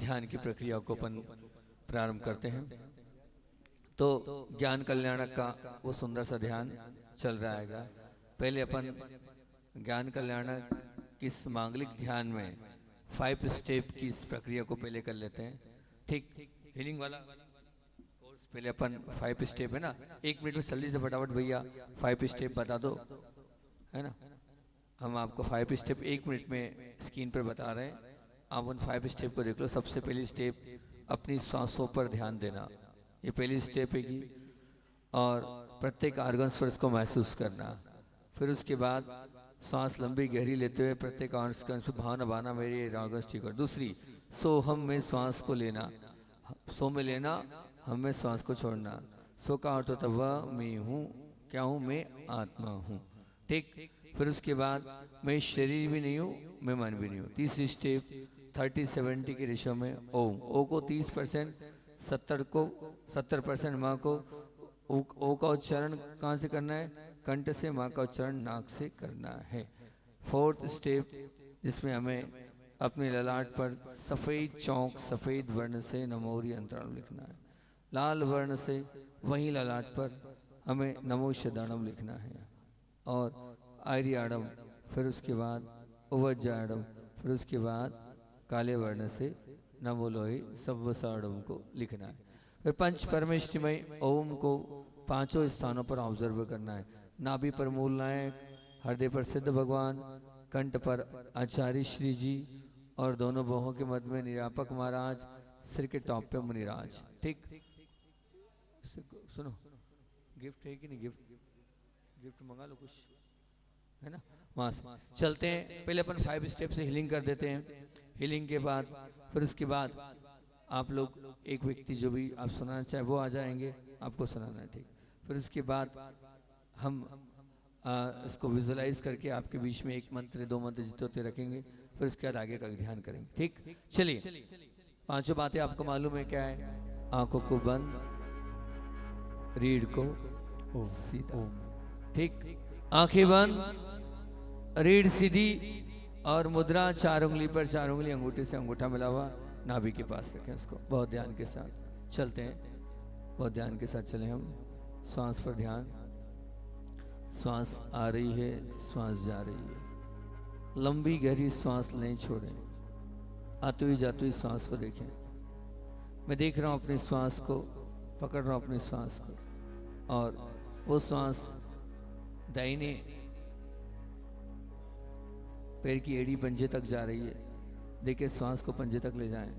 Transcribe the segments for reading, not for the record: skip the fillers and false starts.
ध्यान की प्रक्रिया को अपन प्रारंभ करते हैं। तो ज्ञान कल्याणक का वो सुंदर सा ध्यान चल रहा है। पहले अपन ज्ञान कल्याणक किस मांगलिक ध्यान में 5 स्टेप की इस प्रक्रिया को पहले कर लेते हैं। ठीक, हीलिंग वाला कोर्स पहले अपन 5 स्टेप है ना, 1 मिनट में जल्दी से फटाफट भैया 5 स्टेप बता दो, है ना। हम आपको 5 स्टेप 1 मिनट में स्क्रीन पर बता रहे हैं, आप उन 5 स्टेप को देख लो। सबसे पहली स्टेप अपनी सांसों पर ध्यान देना, ये पहली स्टेप है की, और प्रत्येक आर्गन्स पर इसको महसूस करना। फिर उसके बाद सांस लंबी गहरी लेते हुए प्रत्येक आर्गन से भावना बाना मेरे आर्गन्स ठीक कर। दूसरी, सो हम में श्वास को लेना, सो में लेना, हम में श्वास को छोड़ना। सो का अर्थ होता वह मैं हूँ, क्या हूँ, मैं आत्मा हूँ। ठीक, फिर उसके बाद मैं शरीर भी नहीं हूँ, मैं मन भी नहीं हूँ। तीसरी स्टेप 30-70 के रेशो में ओम, ओ को 30%, 70% माँ को। ओ का उच्चारण कहाँ से करना है, कंठ से, माँ का उच्चारण नाक से करना है। फोर्थ स्टेप जिसमें हमें अपने ललाट पर सफ़ेद चौक सफ़ेद वर्ण से नमोरी अंतराणु लिखना है। लाल वर्ण से वहीं ललाट पर हमें नमो शदानम लिखना है। और आर्याडम, फिर उसके बाद उवज्जाडम, फिर उसके बाद काले वर्ण से नमो लोहे सव्वसाडम को लिखना है। फिर पंच परमेष्टिमय ओम को 5 स्थानों पर ऑब्जर्व करना है। नाभि पर मूल नायक, हृदय पर सिद्ध भगवान, कंठ पर आचार्य श्री जी, और दोनों बाहों के मध्य में निरापक महाराज, सिर के टॉप पे मुनिराज। ठीक, सुनो, गिफ्ट है कि नहीं, गिफ्ट मंगा लो कुछ, है ना। वहां से चलते हैं, पहले अपन 5 स्टेप से हीलिंग कर देते हैं। हीलिंग के बाद फिर उसके बाद आप लोग एक व्यक्ति जो भी आप सुनाना चाहे वो आ जाएंगे, आपको सुनाना है। ठीक, फिर उसके बाद हम इसको विजुलाइज करके आपके बीच में 1 मंत्र 2 मंत्र जितने होते रखेंगे, फिर उसके बाद आगे का ध्यान करेंगे। ठीक, चलिए 5 बातें आपको मालूम है क्या है। आंखों को बंद, रीढ़ को सीधा। ठीक, आंखें बंद, रीढ़ सीधी, और मुद्रा 4 उंगली पर, 4 उंगली अंगूठे से अंगूठा मिला हुआ नाभि के पास रखें उसको। बहुत ध्यान के साथ चलते हैं, बहुत ध्यान के साथ चलें हम। श्वास पर ध्यान, श्वास आ रही है, श्वास जा रही है। लंबी गहरी श्वास लें, छोड़ें, आती हुई जाती हुई श्वास को देखें। मैं देख रहा हूँ अपनी श्वास को, पकड़ रहा हूँ अपनी श्वास को, और वो श्वास दाहिने पैर की एड़ी पंजे तक जा रही है। देखिए श्वास को पंजे तक ले जाएं।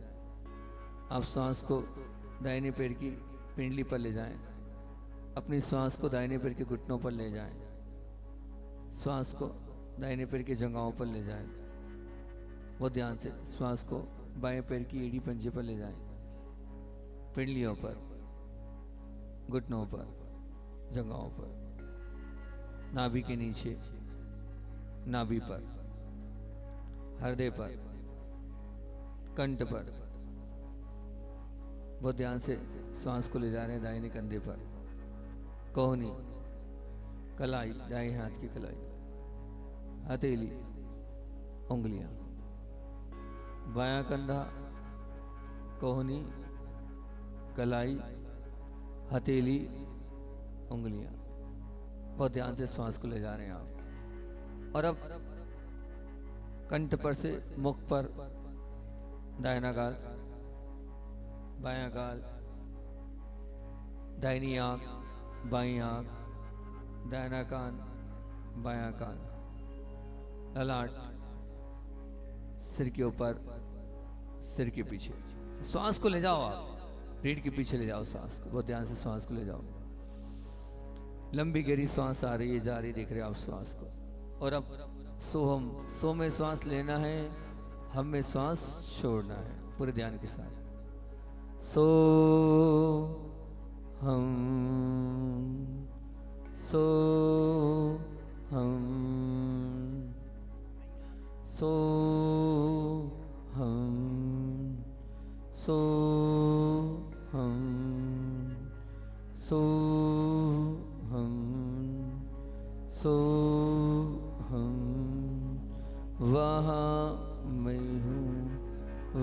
आप श्वास को दाहिने पैर की पिंडली पर ले जाएं। अपनी श्वास को दाहिने पैर के घुटनों पर ले जाएं। श्वास को दाहिने पैर के जंघाओं पर ले जाएं। वो ध्यान से श्वास को बाएं पैर की एड़ी पंजे पर ले जाएं, पिंडलियों पर, घुटनों पर, जंघाओं पर, नाभि के नीचे, नाभि पर, हृदय पर, कंठ पर। बहुत ध्यान से श्वास को ले जा रहे हैं दाहिने कंधे पर, कोहनी, कलाई, दाएं हाथ की कलाई, हथेली, उंगलियां, बायां कंधा, कोहनी, कलाई, हथेली, उंगलियां। बहुत ध्यान से श्वास को ले जा रहे हैं आप। और अब कंठ पर से मुख पर दाहिना गाल, बायां गाल, दाहिनी आंख, बाईं आंख, दाहिना कान, बायां कान, ललाट, सिर के ऊपर, सिर के पीछे। श्वास को ले जाओ आप, रीढ़ के पीछे ले जाओ श्वास को। बहुत ध्यान से श्वास को ले जाओ। लंबी गहरी श्वास आ रही है, जा रही, देख रहे आप श्वास को। और अब सोहम, सो में श्वास लेना है, हम में श्वास छोड़ना है, पूरे ध्यान के साथ। सो हम, सो हम, सो हम, सो हम, सो हम, सो हम। वहाँ मैं हूँ,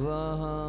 वहाँ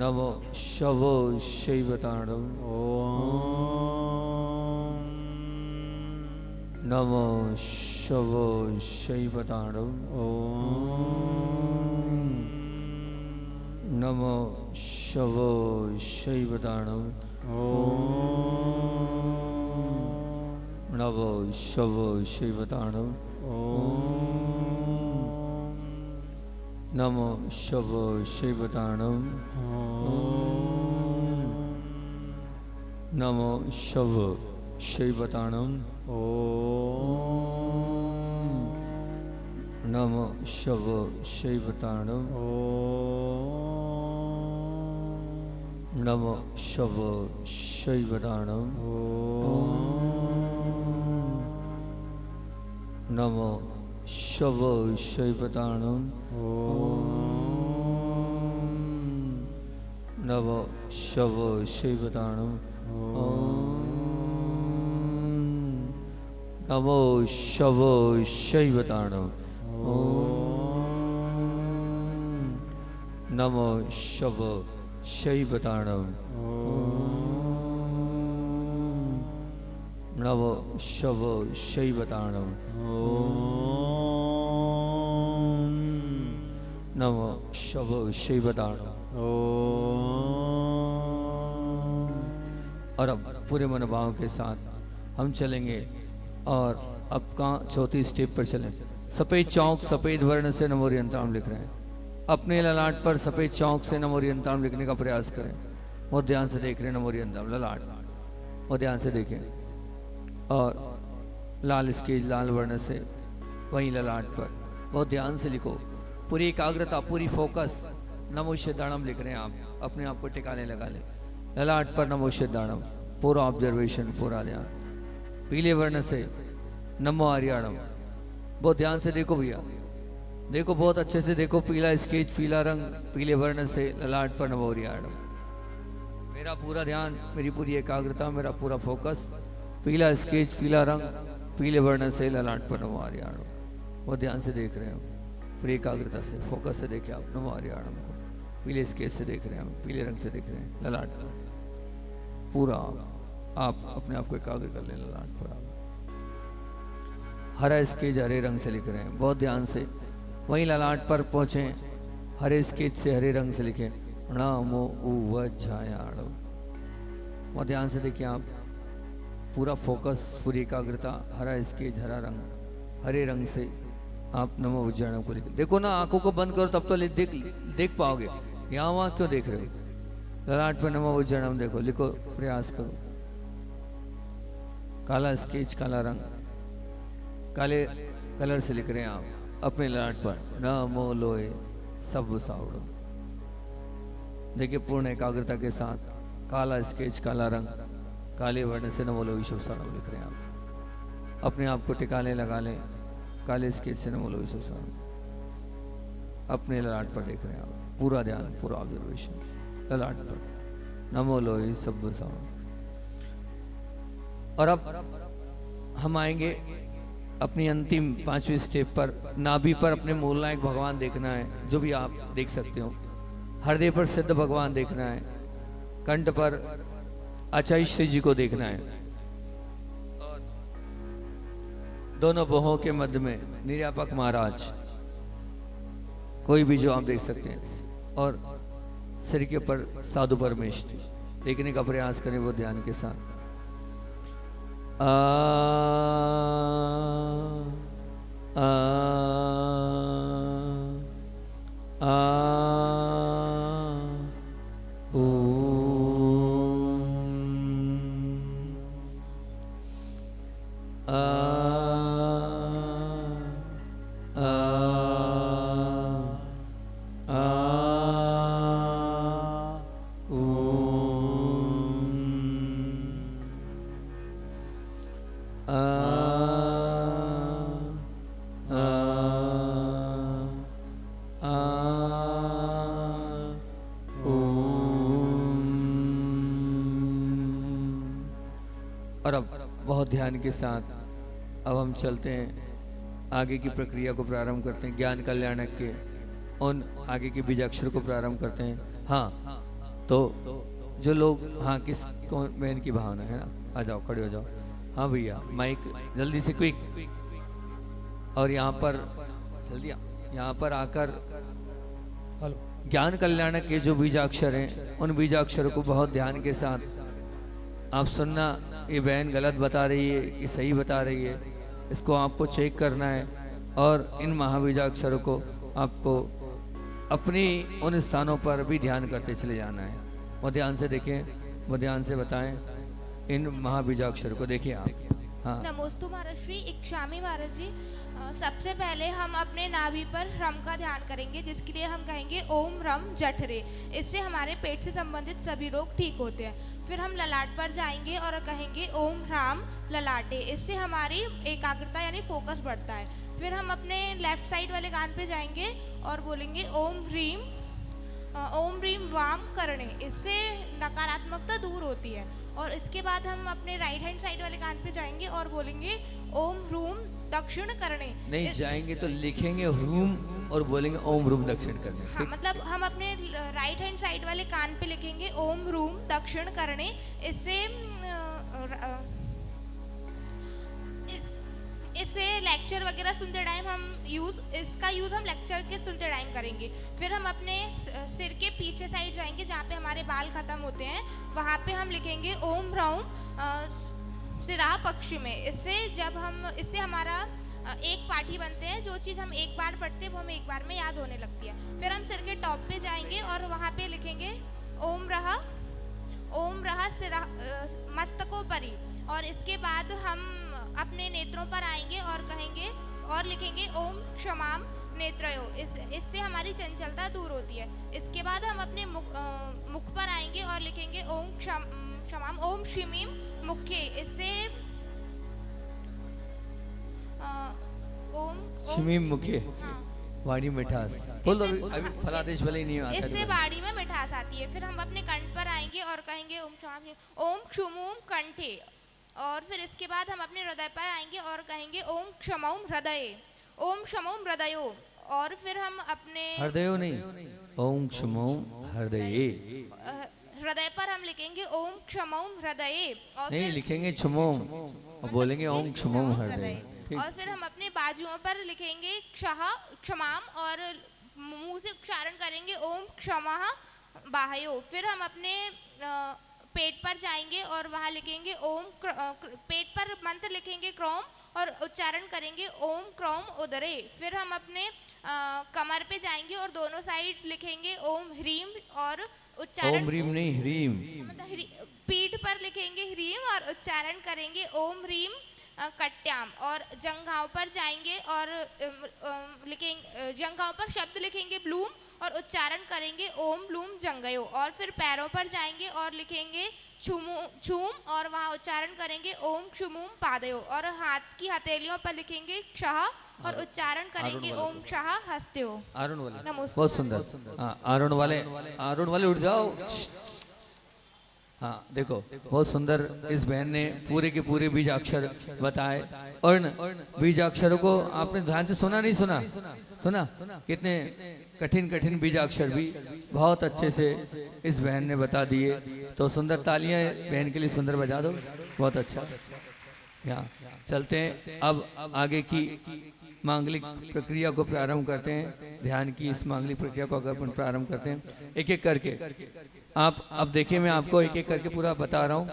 नमो शवो शैवतांडव नमो शवो शैवतांडव नमो शवो शैवतांडव नमो शवो शैवतांडव नमो शवो शैवतांडव नमो शवो शैवतांडव नमो शवो शैवतांडव नमो शवो शैवतांडव नमो शवो शैवतांडव नमो शवो शैवतांडव नमो शवो शैवतांडव नमो शवो शैवतांडव नमो शवो शैवतांडव नमो शवो शैवतांडव। और अब पूरे मनोभाव के साथ हम चलेंगे और अब कहाँ चौथी स्टेप पर चलें। सफेद चौक सफेद वर्ण से नमो ओरियंताम लिख रहे हैं। अपने ललाट पर सफेद चौक से नमो ओरियंताम लिखने का प्रयास करें। बहुत ध्यान से देख रहे हैं नमो ओरियंताम ललाट, बहुत ध्यान से देखें। और लाल स्केच लाल वर्ण से वहीं ललाट पर बहुत ध्यान से लिखो। पूरी एकाग्रता पूरी फोकस नमो सिद्धाणम लिख रहे हैं आप। अपने आप को टिकाने लगा लें। ललाट पर नमो सिद्धाणम पूरा ऑब्जर्वेशन पूरा ध्यान। पीले वर्ण से नमो आर्याणम बहुत ध्यान से देखो भैया, देखो बहुत अच्छे से देखो। पीला स्केच पीला रंग पीले वर्ण से ललाट पर नमो आर्याणम। मेरा पूरा ध्यान मेरी पूरी एकाग्रता मेरा पूरा फोकस पीला स्केच पीला रंग पीले वर्ण से ललाट पर नमो आर्याणम। बहुत ध्यान से देख रहे हो पूरी एकाग्रता से फोकस से देखे आप नमो आर्याणम को। पीले स्केच से देख रहे हैं पीले रंग से देख रहे हैं ललाट पर पूरा आप अपने आप को एकाग्र कर लें। ललाट पर आप हरा स्केच हरे रंग से लिख रहे हैं बहुत ध्यान से। वहीं ललाट पर पहुंचे हरे स्केच से हरे रंग से लिखें नमो उवज्जायाणव। बहुत ध्यान से देखिए आप पूरा फोकस पूरी एकाग्रता हरा स्केच हरा रंग हरे रंग से आप नमो उज्जायाणव को लिखें। देखो ना आंखों को बंद करो तब तो देख पाओगे। यहाँ वहाँ क्यों देख रहे हो? ललाट पर नमो उज्जायाणव देखो लिखो प्रयास करो। काला स्केच काला रंग काले कलर से लिख रहे हैं आप अपने ललाट पर नमो लोए सब सावड़ो। देखिए पूर्ण एकाग्रता के साथ काला स्केच काला रंग काले वर्ण से नमो लोए सब सावड़ो लिख रहे हैं आप। अपने आप को टिकाने लगा लें। काले स्केच से नमो लोए सब सावड़ो अपने ललाट पर देख रहे हैं आप। पूरा ध्यान पूरा ऑब्जर्वेशन ललाट पर नमो लोए सब सावड़ो। और अब हम आएंगे अपनी अंतिम पांचवी स्टेप पर। नाभि पर अपने मूलनायक भगवान देखना है जो भी आप देख सकते हो। हृदय पर सिद्ध भगवान देखना है। कंठ पर आचार्य श्री जी को देखना है। और दोनों बाहों के मध्य में निर्यापक महाराज कोई भी जो आप देख सकते हैं। और सिर के ऊपर साधु परमेष्ठी देखने का प्रयास करें वो ध्यान के साथ। आ आ आ और अब बहुत ध्यान के साथ अब हम चलते हैं आगे की प्रक्रिया को प्रारंभ करते हैं। ज्ञान कल्याणक के उन आगे के बीजाक्षर को प्रारंभ करते हैं। हाँ तो जो लोग, हाँ किस कौन बहन की भावना है ना, आ जाओ खड़े हो जाओ। हाँ भैया माइक जल्दी से क्विक। और यहाँ पर जल्दी यहाँ पर आकर ज्ञान कल्याणक के जो बीजाक्षर हैं उन बीजाक्षरों को बहुत ध्यान के साथ आप सुनना। ये बहन गलत बता रही है कि सही बता रही है, इसको आपको चेक करना है। और इन महाबीजाक्षरों को आपको अपनी उन स्थानों पर भी ध्यान करते चले जाना है। वो ध्यान से देखें, वो ध्यान से बताएं इन महाबीजाक्षर को। देखिए आप। हाँ नमोस्तु महाराज श्री इक्षामी महाराज जी। सबसे पहले हम अपने नाभि पर ह्रम का ध्यान करेंगे, जिसके लिए हम कहेंगे ओम ह्रम जठरे। इससे हमारे पेट से संबंधित सभी रोग ठीक होते हैं। फिर हम ललाट पर जाएंगे और कहेंगे ओम ह्राम ललाटे। इससे हमारी एकाग्रता यानी फोकस बढ़ता है। फिर हम अपने लेफ्ट साइड वाले कान पे जाएंगे और बोलेंगे ओम ह्रीम वाम करणे। इससे नकारात्मकता दूर होती है। और इसके बाद हम अपने राइट हैंड साइड वाले कान पे जाएंगे और बोलेंगे ओम ह्रूम दक्षिण करणे। नहीं जाएंगे तो लिखेंगे ह्रूम और बोलेंगे ओम ह्रूम दक्षिण करणे। हाँ, मतलब हम अपने राइट हैंड साइड वाले कान पे लिखेंगे ओम ह्रूम दक्षिण करणे। इससे लेक्चर वगैरह सुनते टाइम हम इसका यूज़ हम लेक्चर के सुनते टाइम करेंगे। फिर हम अपने सिर के पीछे साइड जाएंगे, जहाँ पे हमारे बाल खत्म होते हैं, वहाँ पे हम लिखेंगे ओम ह्रौम सिराह पक्षी में। इससे हमारा एक पाठी बनते हैं। जो चीज़ हम एक बार पढ़ते हैं वो हमें एक बार में याद होने लगती है। फिर हम सिर के टॉप पे जाएंगे और वहाँ पे लिखेंगे ओम रहा सिरा मस्तकों परी। और इसके बाद हम अपने नेत्रों पर आएंगे और कहेंगे और लिखेंगे ओम क्षमाम नेत्रयो। इससे हमारी चंचलता दूर होती है। इसके बाद हम अपने मुख पर आएंगे और लिखेंगे ओम क्षमाम ओम शिमीम मुखे। इससे ओम शिमीम मुखे। हाँ, वाणी मिठास बोलो। अभी फलादेश भले ही नहीं आता। इससे वाणी में मिठास आती है। फिर हम अपने कंठ पर आएंगे और कहेंगे ओम क्षुमुम कंठे। और फिर इसके बाद हम अपने हृदय पर आएंगे और कहेंगे ओम क्षमौम हृदयो। और फिर हम अपने हृदयो नहीं, ओम क्षमौम हृदये। हृदय पर हम लिखेंगे ओम क्षमौम हृदये। और नहीं फिर लिखेंगे क्षमोम और बोलेंगे ओम क्षमोम हृदय। और फिर हम अपने बाजुओं पर लिखेंगे क्षमाम और मुंह से उच्चारण करेंगे ओम क्षमः बाहयो। फिर हम अपने पेट पर जाएंगे और वहाँ लिखेंगे पेट पर मंत्र लिखेंगे क्रोम और उच्चारण करेंगे ओम क्रोम उदरे। फिर हम अपने कमर पे जाएंगे और दोनों साइड लिखेंगे ओम ह्रीम और उच्चारण ओम ह्रीम नहीं ह्रीम, मतलब पीठ पर लिखेंगे ह्रीम और उच्चारण करेंगे ओम ह्रीम कट्याम। और जंघाओं पर जाएंगे और जंघाओं पर शब्द लिखेंगे ब्लूम और उच्चारण करेंगे ओम ब्लूम जंगयो। और फिर पैरों पर जाएंगे और लिखेंगे छूम और वहाँ उच्चारण करेंगे ओम क्षुमुम पादयो। और हाथ की हथेलियों पर लिखेंगे क्षः और उच्चारण करेंगे ओम क्षः हस्तयो। आरुण वाले नमस्ते। बहुत सुंदर। हाँ आरुण वाले उठ जाओ। हाँ देखो बहुत सुंदर इस बहन ने पूरे के पूरे बीजाक्षर बताए। और बीजाक्षरों को आपने ध्यान से सुना नहीं सुना कितने कठिन बीजाक्षर भी बहुत अच्छे से इस बहन ने बता दिए। तो सुंदर तालियां बहन के लिए सुंदर बजा दो। बहुत अच्छा। यहाँ चलते हैं अब आगे की मांगलिक प्रक्रिया को प्रारंभ करते हैं। ध्यान की इस मांगलिक प्रक्रिया को अगर अपन प्रारंभ करते हैं एक एक करके। आप अब देखिए मैं आपको एक एक करके पूरा बता रहा हूँ।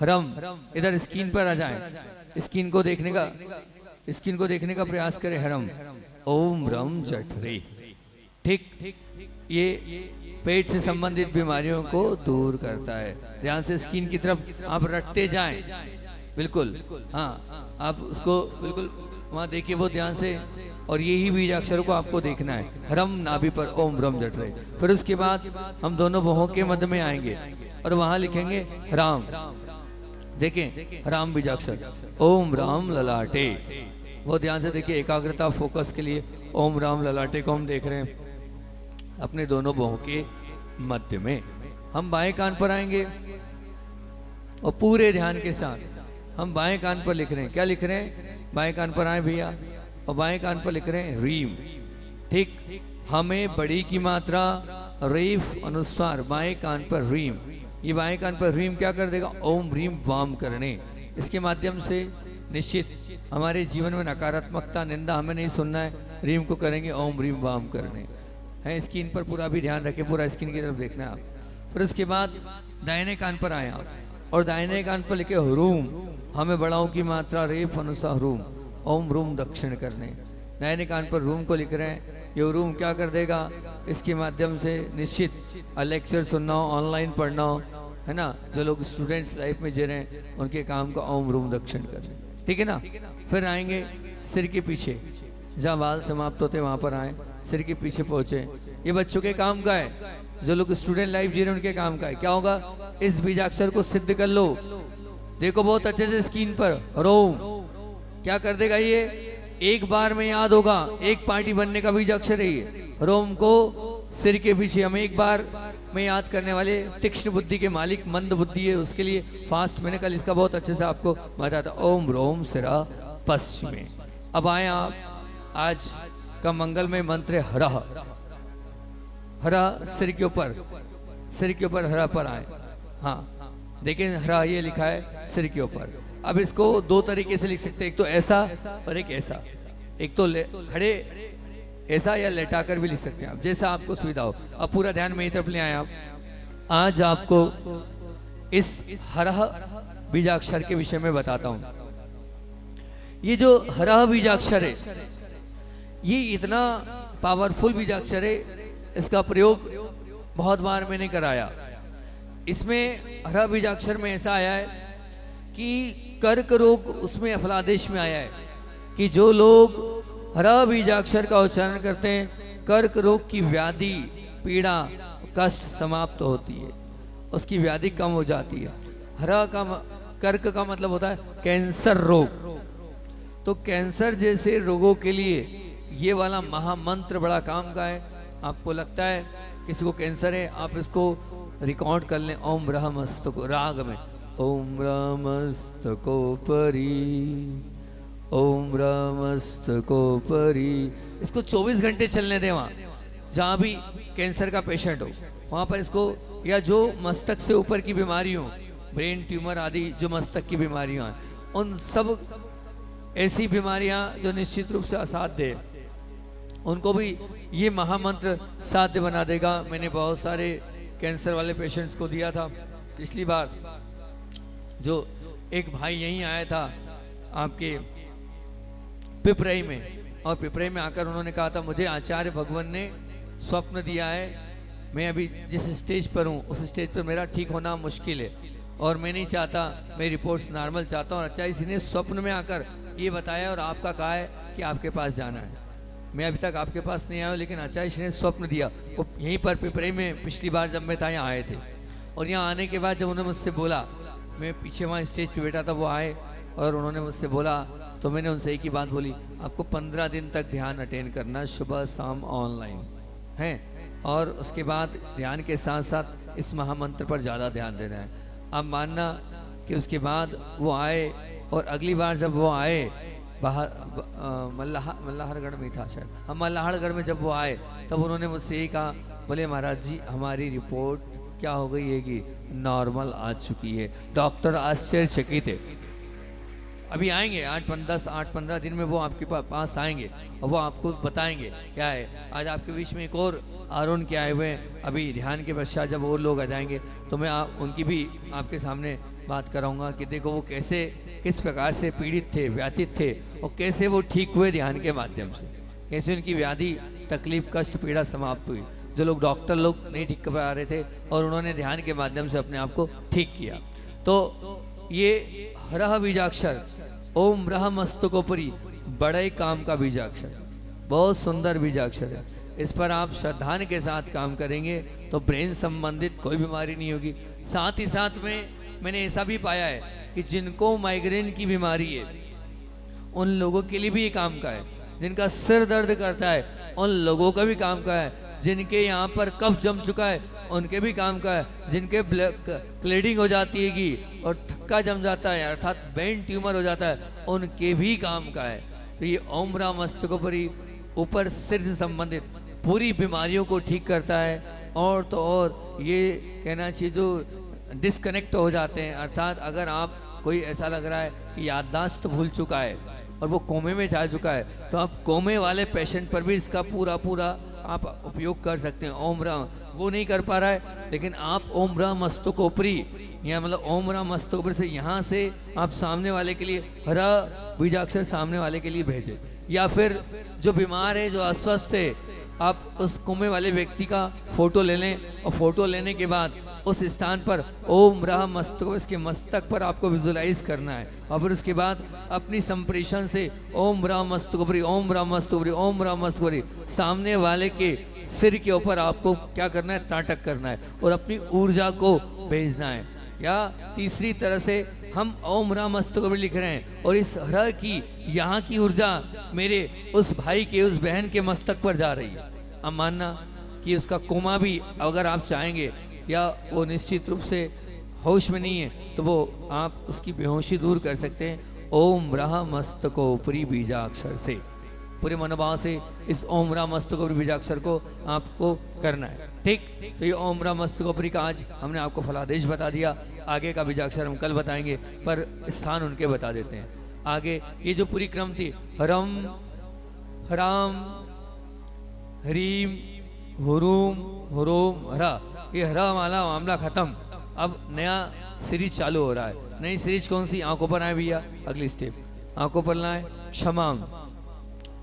ह्रम इधर स्क्रीन पर आ जाएं। स्क्रीन को देखने का प्रयास करें। ह्रम ओम ह्रम जठरे। ठीक, ये पेट से संबंधित बीमारियों को दूर करता है। ध्यान से स्क्रीन की तरफ आप रटते जाएं। बिल्कुल हाँ, आप उसको बिल्कुल वहाँ देखिए वो ध्यान से। और यही बीजाक्षरों को आपको देखना है। ह्रम नाभि पर ओम ह्रम जठरे। फिर उसके बाद हम दोनों भौहों के मध्य में आएंगे और वहाँ लिखेंगे राम। देखें राम बीजाक्षर ओम राम ललाटे। वो ध्यान से देखिए, एकाग्रता फोकस के लिए ओम राम ललाटे को हम देख रहे हैं अपने दोनों भौहों के मध्य में। हम बाएं कान पर आएंगे और पूरे ध्यान के साथ हम बाएं कान पर लिख रहे हैं। क्या लिख रहे हैं? बाएं कान पर आए भैया और बाएं कान पर लिख रहे हैं रीम। ठीक, हमें बड़ी की मात्रा रेफ अनुस्वार बाएं कान पर रीम, ये बाएं कान पर रीम क्या कर देगा, ओम रीम वाम करने। इसके माध्यम से निश्चित हमारे जीवन में नकारात्मकता निंदा हमें नहीं सुनना है, रीम को करेंगे ओम रीम वाम करने हैं। स्किन पर पूरा भी ध्यान रखें, पूरा स्किन की तरफ देखना है आप। फिर उसके बाद दाहिने कान पर आए आप और दाहिने कान पर लिखे हरूम, हमें बड़ाओं की मात्रा रेफ अनुसार हरूम, ओम रूम दक्षिण करने। दाहिने कान पर रूम को लिख रहे हैं, ये रूम क्या कर देगा, इसके माध्यम से निश्चित लेक्चर सुनना हो, ऑनलाइन पढ़ना हो, है ना, जो लोग स्टूडेंट्स लाइफ में जी रहे हैं उनके काम को ओम रूम दक्षिण करने, ठीक है ना। फिर आएंगे सिर के पीछे, जहाँ बाल समाप्त होते वहां पर आए, सिर के पीछे पहुंचे। ये बच्चों के काम का है, जो लोग स्टूडेंट लाइफ जी रहे हैं उनके काम का है। क्या होगा, इस बीजाक्षर को सिद्ध कर लो, देखो बहुत अच्छे से स्क्रीन पर, रोम क्या कर देगा, ये एक बार में याद होगा, एक पार्टी बनने का बीजाक्षर है ये। रोम को सिर के पीछे, हम एक बार में याद करने वाले तीक्ष्ण बुद्धि के मालिक मंद बुद्धि है, उसके लिए फास्ट मैंने कल इसका बहुत अच्छे से आपको बताया था। ओम रोम सिरा पश्चिमे। अब आए आप, आज का मंगलमय मंत्र है हरा। हरा सिर के ऊपर, सिर के ऊपर हरा पर आए, हाँ देखिए हरा ये लिखा है सिर के ऊपर। अब इसको दो तरीके से लिख सकते हैं, एक तो ऐसा और एक ऐसा, एक तो खड़े ऐसा या लेटा कर भी लिख सकते हैं आप, जैसा आपको सुविधा हो। अब पूरा ध्यान मेरी तरफ ले आए आप। आज आपको इस हरह बीजाक्षर के विषय में बताता हूं। ये जो हरह बीजाक्षर है ये इतना पावरफुल बीजाक्षर है, इसका प्रयोग बहुत बार मैंने कराया। इसमें हरह बीजाक्षर में ऐसा आया है कि कर्क रोग उसमें अफलादेश में आया है कि जो लोग हरह बीजाक्षर का उच्चारण करते हैं कर्क रोग की व्याधि पीड़ा कष्ट समाप्त होती है, उसकी व्याधि कम हो जाती है। हरह का कर्क का मतलब होता है कैंसर रोग, तो कैंसर जैसे रोगों के लिए ये वाला महामंत्र बड़ा काम का है। आपको लगता है किसी को कैंसर है, आप इसको रिकॉर्ड कर लें, ओम ब्रह्मस्तको राग में, ओम ब्रह्मस्तकोपरि, ओम ब्रह्मस्तकोपरि। इसको 24 घंटे चलने दें, वहाँ जहाँ भी कैंसर का पेशेंट हो वहाँ पर इसको, या जो मस्तक से ऊपर की बीमारी हो, ब्रेन ट्यूमर आदि जो मस्तक की बीमारियाँ हैं, उन सब ऐसी बीमारियाँ जो निश्चित रूप से असाध्य है उनको भी ये महामंत्र साध्य बना देगा। मैंने बहुत सारे कैंसर वाले पेशेंट्स को दिया था। पिछली बार जो एक भाई यहीं आया था आपके पिपराई में, और पिपराई में आकर उन्होंने कहा था मुझे आचार्य भगवान ने स्वप्न दिया है, मैं अभी जिस स्टेज पर हूँ उस स्टेज पर मेरा ठीक होना मुश्किल है और मैं नहीं चाहता, मेरी रिपोर्ट्स नॉर्मल चाहता हूँ। अच्छा इसी ने स्वप्न में आकर ये बताया और आपका कहा है कि आपके पास जाना है। मैं अभी तक आपके पास नहीं आया हूँ, लेकिन आचार्य श्री ने स्वप्न दिया। वो यहीं पर पिपराई में पिछली बार जब मैं था यहाँ आए थे, और यहाँ आने के बाद जब उन्होंने मुझसे बोला, मैं पीछे वहाँ स्टेज पे बैठा था, वो आए और उन्होंने मुझसे बोला तो मैंने उनसे एक ही बात बोली, आपको 15 दिन तक ध्यान अटेंड करना, सुबह शाम ऑनलाइन है, और उसके बाद ध्यान के साथ साथ इस महामंत्र पर ज़्यादा ध्यान देना है। अब मानना कि उसके बाद वो आए, और अगली बार जब वो आए बाहर मल्लाहरगढ़ में था शायद, हम मल्लाहरगढ़ में जब वो आए तब उन्होंने मुझसे यही कहा, बोले महाराज जी हमारी रिपोर्ट क्या हो गई है कि नॉर्मल आ चुकी है। डॉक्टर आश्चर्यचकित है। अभी आएंगे 8-15 दिन में वो आपके पास आएंगे और वो आपको बताएंगे क्या है। आज आपके बीच में एक और अरुण के आए हुए हैं, अभी ध्यान के पश्चात जब और लोग आ जाएंगे तो मैं उनकी भी आपके सामने बात कराऊंगा कि देखो वो कैसे किस प्रकार से पीड़ित थे, व्याधित थे, और कैसे वो ठीक हुए ध्यान के माध्यम से, कैसे उनकी व्याधि तकलीफ कष्ट पीड़ा समाप्त हुई। जो लोग डॉक्टर लोग नहीं ठीक कर पा रहे थे और उन्होंने ध्यान के माध्यम से अपने आप को ठीक किया। तो ये हरह बीजाक्षर ओम ब्रह्मस्तकोपरि बड़े काम का बीजाक्षर, बहुत सुंदर बीजाक्षर है। इस पर आप श्रद्धान के साथ काम करेंगे तो ब्रेन संबंधित कोई बीमारी नहीं होगी। साथ ही साथ में मैंने ऐसा भी पाया है कि जिनको माइग्रेन की बीमारी है उन लोगों के लिए भी ये काम का है, जिनका सिर दर्द करता है उन लोगों का भी काम का है, जिनके यहाँ पर कफ जम चुका है उनके भी काम का है, जिनके क्लेडिंग हो जाती है कि और थक्का जम जाता है अर्थात ब्रेन ट्यूमर हो जाता है उनके भी काम का है। तो ये ओम ब्रह्मस्तकोपरि ऊपर सिर से संबंधित पूरी बीमारियों को ठीक करता है। और तो और ये कहना चाहिए जो डिस्कनेक्ट हो जाते हैं, अर्थात अगर आप कोई ऐसा लग रहा है कि याददाश्त भूल चुका है और वो कोमे में जा चुका है, तो आप कोमे वाले पेशेंट पर भी इसका पूरा आप उपयोग कर सकते हैं। ओम राम वो नहीं कर पा रहा है, लेकिन आप ओम राम मस्तकोपरी, या मतलब ओम राम मस्तकोपरी से यहाँ से आप सामने वाले के लिए हरा बीजाक्षर सामने वाले के लिए भेजें। या फिर जो बीमार है, जो अस्वस्थ है, आप उस कोमे वाले व्यक्ति का फोटो ले लें और फोटो लेने के बाद उस स्थान पर ओम राह मस्तक, इसके मस्तक पर आपको विजुलाइज करना है और फिर उसके बाद अपनी संप्रेषण से ओम राह मस्तकोपरी, ओम राह मस्तकोपरी, ओम राह मस्तकोपरी सामने वाले के सिर के ऊपर आपको क्या करना है, ताटक करना है और अपनी ऊर्जा को भेजना है। या तीसरी तरह से हम ओम राम मस्तकोपरी लिख रहे हैं और इस हर की यहाँ की ऊर्जा मेरे उस भाई के, उस बहन के मस्तक पर जा रही है। अब मानना कि उसका कोमा भी अगर आप चाहेंगे या वो निश्चित रूप से होश में नहीं है, तो वो आप उसकी बेहोशी दूर कर सकते हैं ओम राह मस्तकोपरी बीजाक्षर से। पूरे मनोभाव से इस ओम राम मस्तकोपरी बीजाक्षर को आपको करना है। ठीक, तो ये ओम राम मस्तकोपरी का आज हमने आपको फलादेश बता दिया। आगे का बीजाक्षर हम कल बताएंगे, पर स्थान उनके बता देते हैं। आगे ये जो पूरी क्रम थी, हरम, हराम, हरीम, हुरूम, हुरोम, हरा, ये हरा वाला मामला खत्म। अब नया सीरीज चालू हो रहा है। नई सीरीज कौन सी? आंखों पर आए भैया, अगली स्टेप आंखों पर लाए, क्षमाम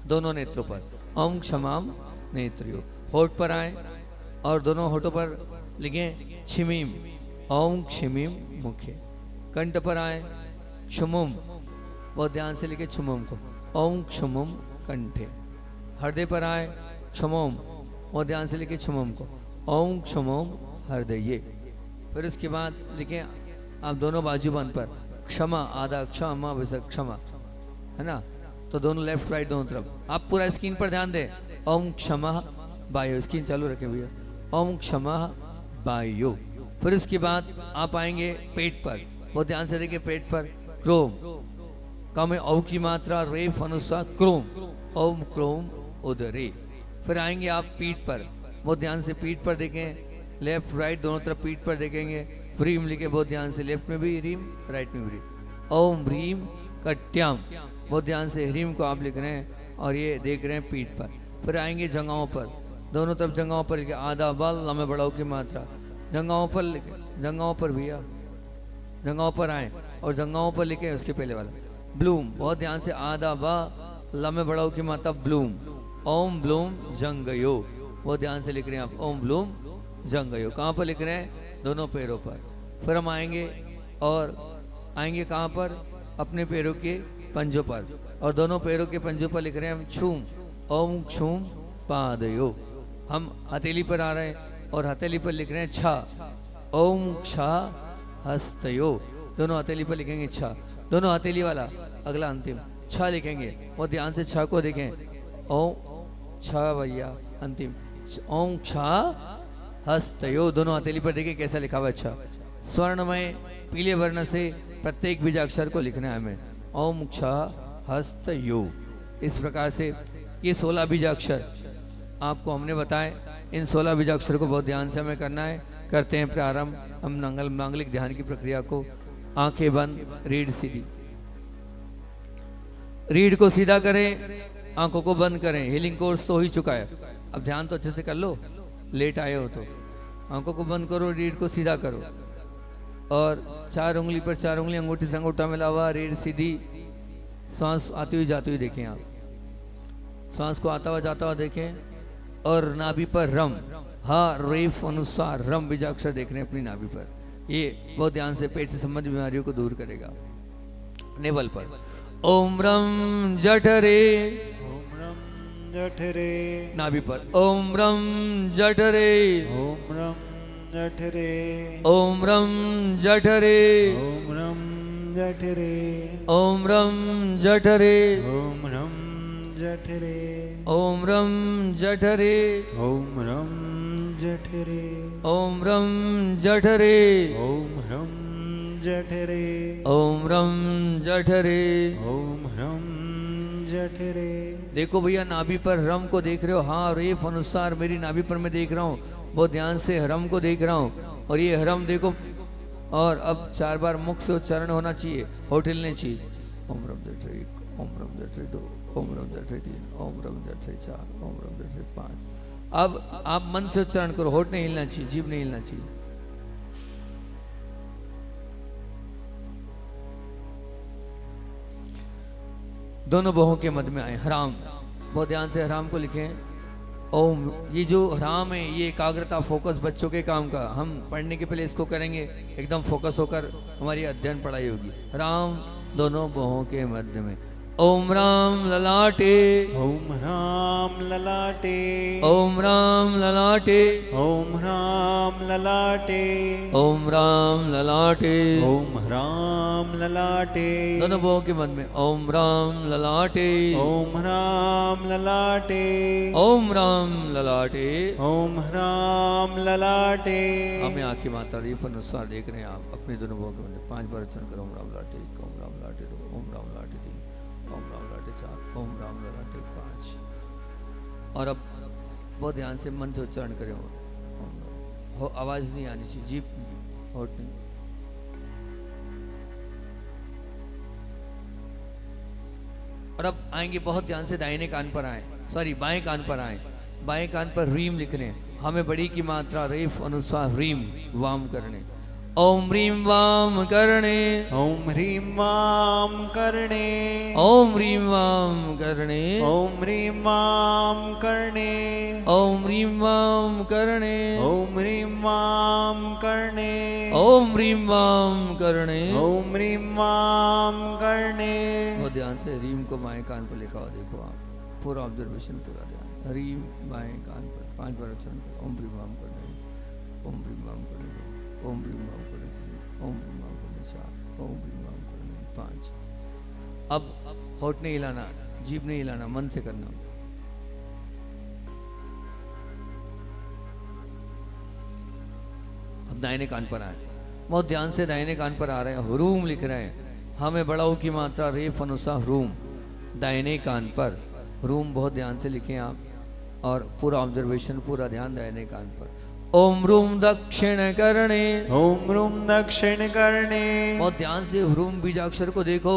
दोनों नेत्रों पर, ओम क्षमाम नेत्रियो। होठ पर आए और दोनों होठों पर लिखें छिमीम, ओम क्षिमीम मुखे। कंठ पर आए क्षुमुम, बहुत ध्यान से लिखे क्षुमुम को, ओम क्षुमुम कंठे। हृदय पर आए क्षमुम, बहुत ध्यान से लिखे क्षमुम को, ओम क्षमुम हृदय। फिर उसके बाद लिखें आप दोनों बाजूबंद पर क्षमा, आधा क्षमा विसर्ग क्षमा, है ना। तो दोनों लेफ्ट राइट दोनों तरफ आप पूरा स्क्रीन पर ध्यान दें। ओम क्षमा बायो, स्क्रीन चालू रखें भैया, ओम क्षमा बायो। फिर उसके बाद आप आएंगे पेट पर, बहुत ध्यान से देखिए पेट पर क्रोम, का में औ की मात्रा रेफ अनुस्वार क्रोम, ओम क्रोम उदरे। फिर आएंगे आप पीठ पर, बहुत ध्यान से पीठ पर देखें, लेफ्ट राइट दोनों तरफ पीठ पर देखेंगे, ह्रीम लिखे बहुत ध्यान से, लेफ्ट में भी ह्रीम राइट में भी ह्रीम, ओम ह्रीम कट्याम, बहुत ध्यान से ह्रीम को आप लिख रहे हैं और ये देख रहे हैं पीठ पर। फिर आएंगे जंघाओं पर, दोनों तरफ जंघाओं पर लिखे आधा बल लम्बे बढ़ाओ की मात्रा, जंघाओं पर लिखे, जंघाओं पर भैया जंघाओं पर आए और जंघाओं पर लिखे उसके पहले वाला ब्लूम, बहुत ध्यान से आधा बा लम्बे बढ़ाओ की मात्रा ब्लूम, ओम ब्लूम जंगयो, बहुत ध्यान से लिख रहे हैं आप, ओम ब्लूम जंगयो। कहाँ पर लिख रहे हैं? दोनों पैरों पर। फिर हम आएंगे और आएंगे कहाँ पर? अपने पैरों के पंजों पर, और दोनों पैरों के पंजों पर लिख रहे हैं हम छूम, ओम छूम पादयो। हम हथेली पर आ रहे हैं और हथेली पर लिख रहे हैं छा, ओम क्षा हस्तयो, दोनों हथेली पर लिखेंगे छा, दोनों हथेली वाला अगला अंतिम छा लिखेंगे और ध्यान से छा को देखें, ओम छा भैया अंतिम, ओम क्षा हस्तयो, दोनों हथेली पर देखिए कैसा लिखा हुआ अच्छा स्वर्णमय पीले वर्ण से प्रत्येक बीजाक्षर को लिखना है हमें, ओम क्षा हस्तयो। इस प्रकार से ये 16 बीजाक्षर आपको हमने बताए। इन 16 बीजाक्षर को बहुत ध्यान से हमें करना है। करते हैं प्रारंभ हम मांगलिक ध्यान की प्रक्रिया को। आंखें बंद, रीढ़ सीधी, रीढ़ को सीधा करें, आंखों को बंद करें। हीलिंग कोर्स तो हो ही चुका है, अब ध्यान तो अच्छे से कर लो, लेट आए हो तो। आंखों को बंद करो, रीढ़ को सीधा करो और 4 उंगली पर 4 उंगली अंगूठी से अंगूठा मिला हुआ, रीढ़ सीधी। सांस आती हुई जाती हुई देखें आप, सांस को आता हुआ जाता हुआ देखें और नाभि पर रम, हा रेफ अनुसार रम बीजाक्षर देख रहे हैं अपनी नाभि पर। ये बहुत ध्यान से पेट से संबंधित बीमारियों को दूर करेगा। नेवल पर ओम रम जठरे, ओम रम जठरे, नाभि पर ओम रम जठरे, ओम रम जठरे, ओम रम जठरे, ओम रम जठरे, ओम रम जठरे, ओम रम जठरे, ओम रम जठरे, ओम रम जठरे, ओम रम जठरे, ओम रम जठरे, ओम रम जठरे। ओम रम जठरे। देखो भैया नाभि पर रम को देख रहे हो, हाँ रेफ अनुसार मेरी नाभि पर मैं देख रहा हूँ। बहुत ध्यान से हरम को देख रहा हूँ, और ये हरम देखो, और अब 4 बार मुख से उच्चारण होना चाहिए, होठ हिलने चाहिए। ओम रम जठ रे 1, ओम रम जठ रे 2, ओम रम जठ रे 3, ओम रम जठ रे 4, ओम रम जठ रे 5। अब आप मन से उच्चारण करो, होठ नहीं हिलना चाहिए, जीभ नहीं हिलना चाहिए। दोनों बाहों के मध्य में आए हराम, बहुत ध्यान से हराम को लिखें। ओम, ये जो हराम है ये एकाग्रता फोकस बच्चों के काम का, हम पढ़ने के पहले इसको करेंगे, एकदम फोकस होकर हमारी अध्ययन पढ़ाई होगी। हराम दोनों बाहों के मध्य में। ओम राम ललाटे, ओम राम ललाटे, ओम राम ललाटे, ओम राम ललाटे, ओम राम ललाटे, ओम राम ललाटे, दोनों बाहों के मध्य में। ओम राम ललाटे, ओम राम ललाटे, ओम राम ललाटे। ओम राम ललाटे। हमें आंखें माता री पर अनुसार देख रहे हैं आप अपने दोनों बाहों के मध्य 5 बार उच्चारण करो। ओम राम लाटे 1, ओम राम लाटे 2, ओम राम लाटे 3, ओम राम लाटे 4, ओम राम लाटे 5। और अब बहुत ध्यान से मन से उच्चारण करें। हो आवाज नहीं आनी चाहिए, जीभ होठ नहीं। और अब आएंगे बहुत ध्यान से दाहिने कान पर आए, सॉरी बाएं कान पर आए। बाएं कान पर रीम लिख रहे हैं, हमें बड़ी की मात्रा रेफ अनुस्वार रीम वाम करने। ओम रीम वाम करणे, ओम ह्रीं वाम करणे, ओम रीम वाम करणे, ओम ह्रीं वाम करणे, ओम रीम वाम करणे, ओम ह्रीं वाम करणे, ओम रीम वाम करणे। ओम ह्रीं वाम करणे। बहुत ध्यान से रीम को बाएं कान पर लिखा हुआ देखो आप, पूरा ऑब्जर्वेशन, पूरा ध्यान। रीम बाएं कान पर 5 बार उच्चारण करो। ओम रीम वाम करणे, ओम रीम वाम करणे 2, ओम रीम वाम करणे 3, ओम रीम वाम करणे 4, ओम रीम वाम करणे 5। अब होठ नहीं हिलाना, जीभ नहीं हिलाना, मन से करना। अब दाहिने कान पर आए, बहुत ध्यान से दाहिने कान पर आ रहे हैं, हुरूम लिख रहे हैं। हमें बड़ा की मात्रा रेफ अनुसार रूम, दाहिने कान पर रूम बहुत ध्यान से लिखें आप, और पूरा ऑब्जर्वेशन, पूरा ध्यान दाहिने कान पर। ओम रूम दक्षिण करणे, ओम रूम दक्षिण करणे। बहुत ध्यान से ह्रूम बीजाक्षर को देखो।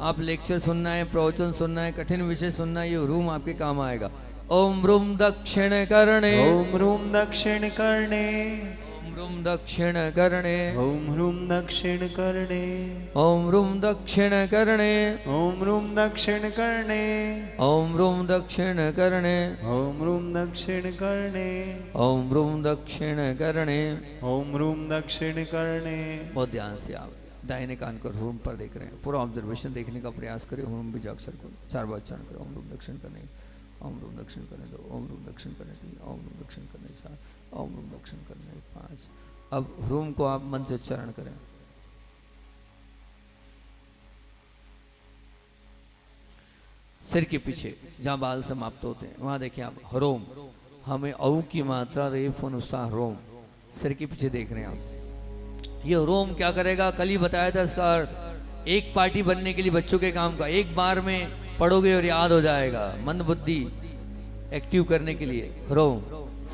आप लेक्चर सुनना है, प्रवचन सुनना है, कठिन विषय सुनना है, ये ह्रूम आपके काम आएगा। ओम रूम दक्षिण करणे, ओम रूम दक्षिण करणे, ओम रूम दक्षिण करणे, ओम रूम दक्षिण करणे, ओम रूम दक्षिण करणे, ओम रूम दक्षिण करणे, ओम रूम दक्षिण करणे, ओम रूम दक्षिण करणे, ओम रूम दक्षिण करणे। ओम रूम दक्षिण करणे। बहुत ध्यान से आप दाहिने कान को ह्रूम पर देख रहे हैं, पूरा ऑब्जर्वेशन देखने का प्रयास करें। ह्रूम बीजाक्षर को 4 बार उच्चारण करें। ओम रूम दक्षिण करने, ओम रूम दक्षिण करने 2, ओम रूम दक्षिण करने 3, ओम रूम दक्षिण करने 4, ओम रूम दक्षिण करने 5। अब ह्रूम को आप मन से उच्चारण करें। सिर के पीछे जहां बाल समाप्त होते हैं वहां देखें आप हरोम, हमें औ की मात्रा रेफ अनुसार रोम, सिर के पीछे देख रहे हैं आप। ये रोम क्या करेगा, कल ही बताया था इसका अर्थ। एक पार्टी बनने के लिए बच्चों के काम का, एक बार में पढ़ोगे और याद हो जाएगा। मंद बुद्धि एक्टिव करने के लिए रोम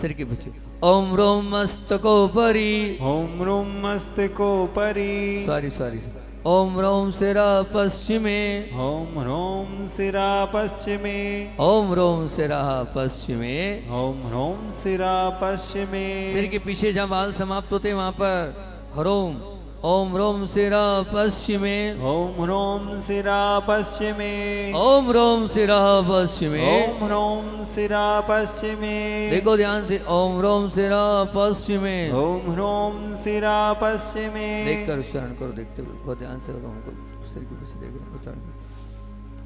सिर के पीछे। ओम रोम मस्तको परी, ओम रूम मस्तको परी, सॉरी ओम रोम सिरा पश्चिमे, ओम रोम सिरा पश्चिमे, ओम रोम सिरा पश्चिमे। ओम रोम सिरा पश्चिमे। सिर के पीछे जहाँ बाल समाप्त होते हैं वहां पर हरोम। ओम रोम सिरा पश्चिमे, ओम रोम सिरा पश्चिमे, ओम रोम सिरा पश्चिमे। ओम रोम सिरा पश्चिमे। देखो ध्यान से, ओम रोम सिरा पश्चिमे। ओम रोम सिरा पश्चिमे। देखकर उच्चारण करो, देखते हुए बहुत ध्यान से रोम को सिर के पीछे देख रहे हैं, उच्चारण करो।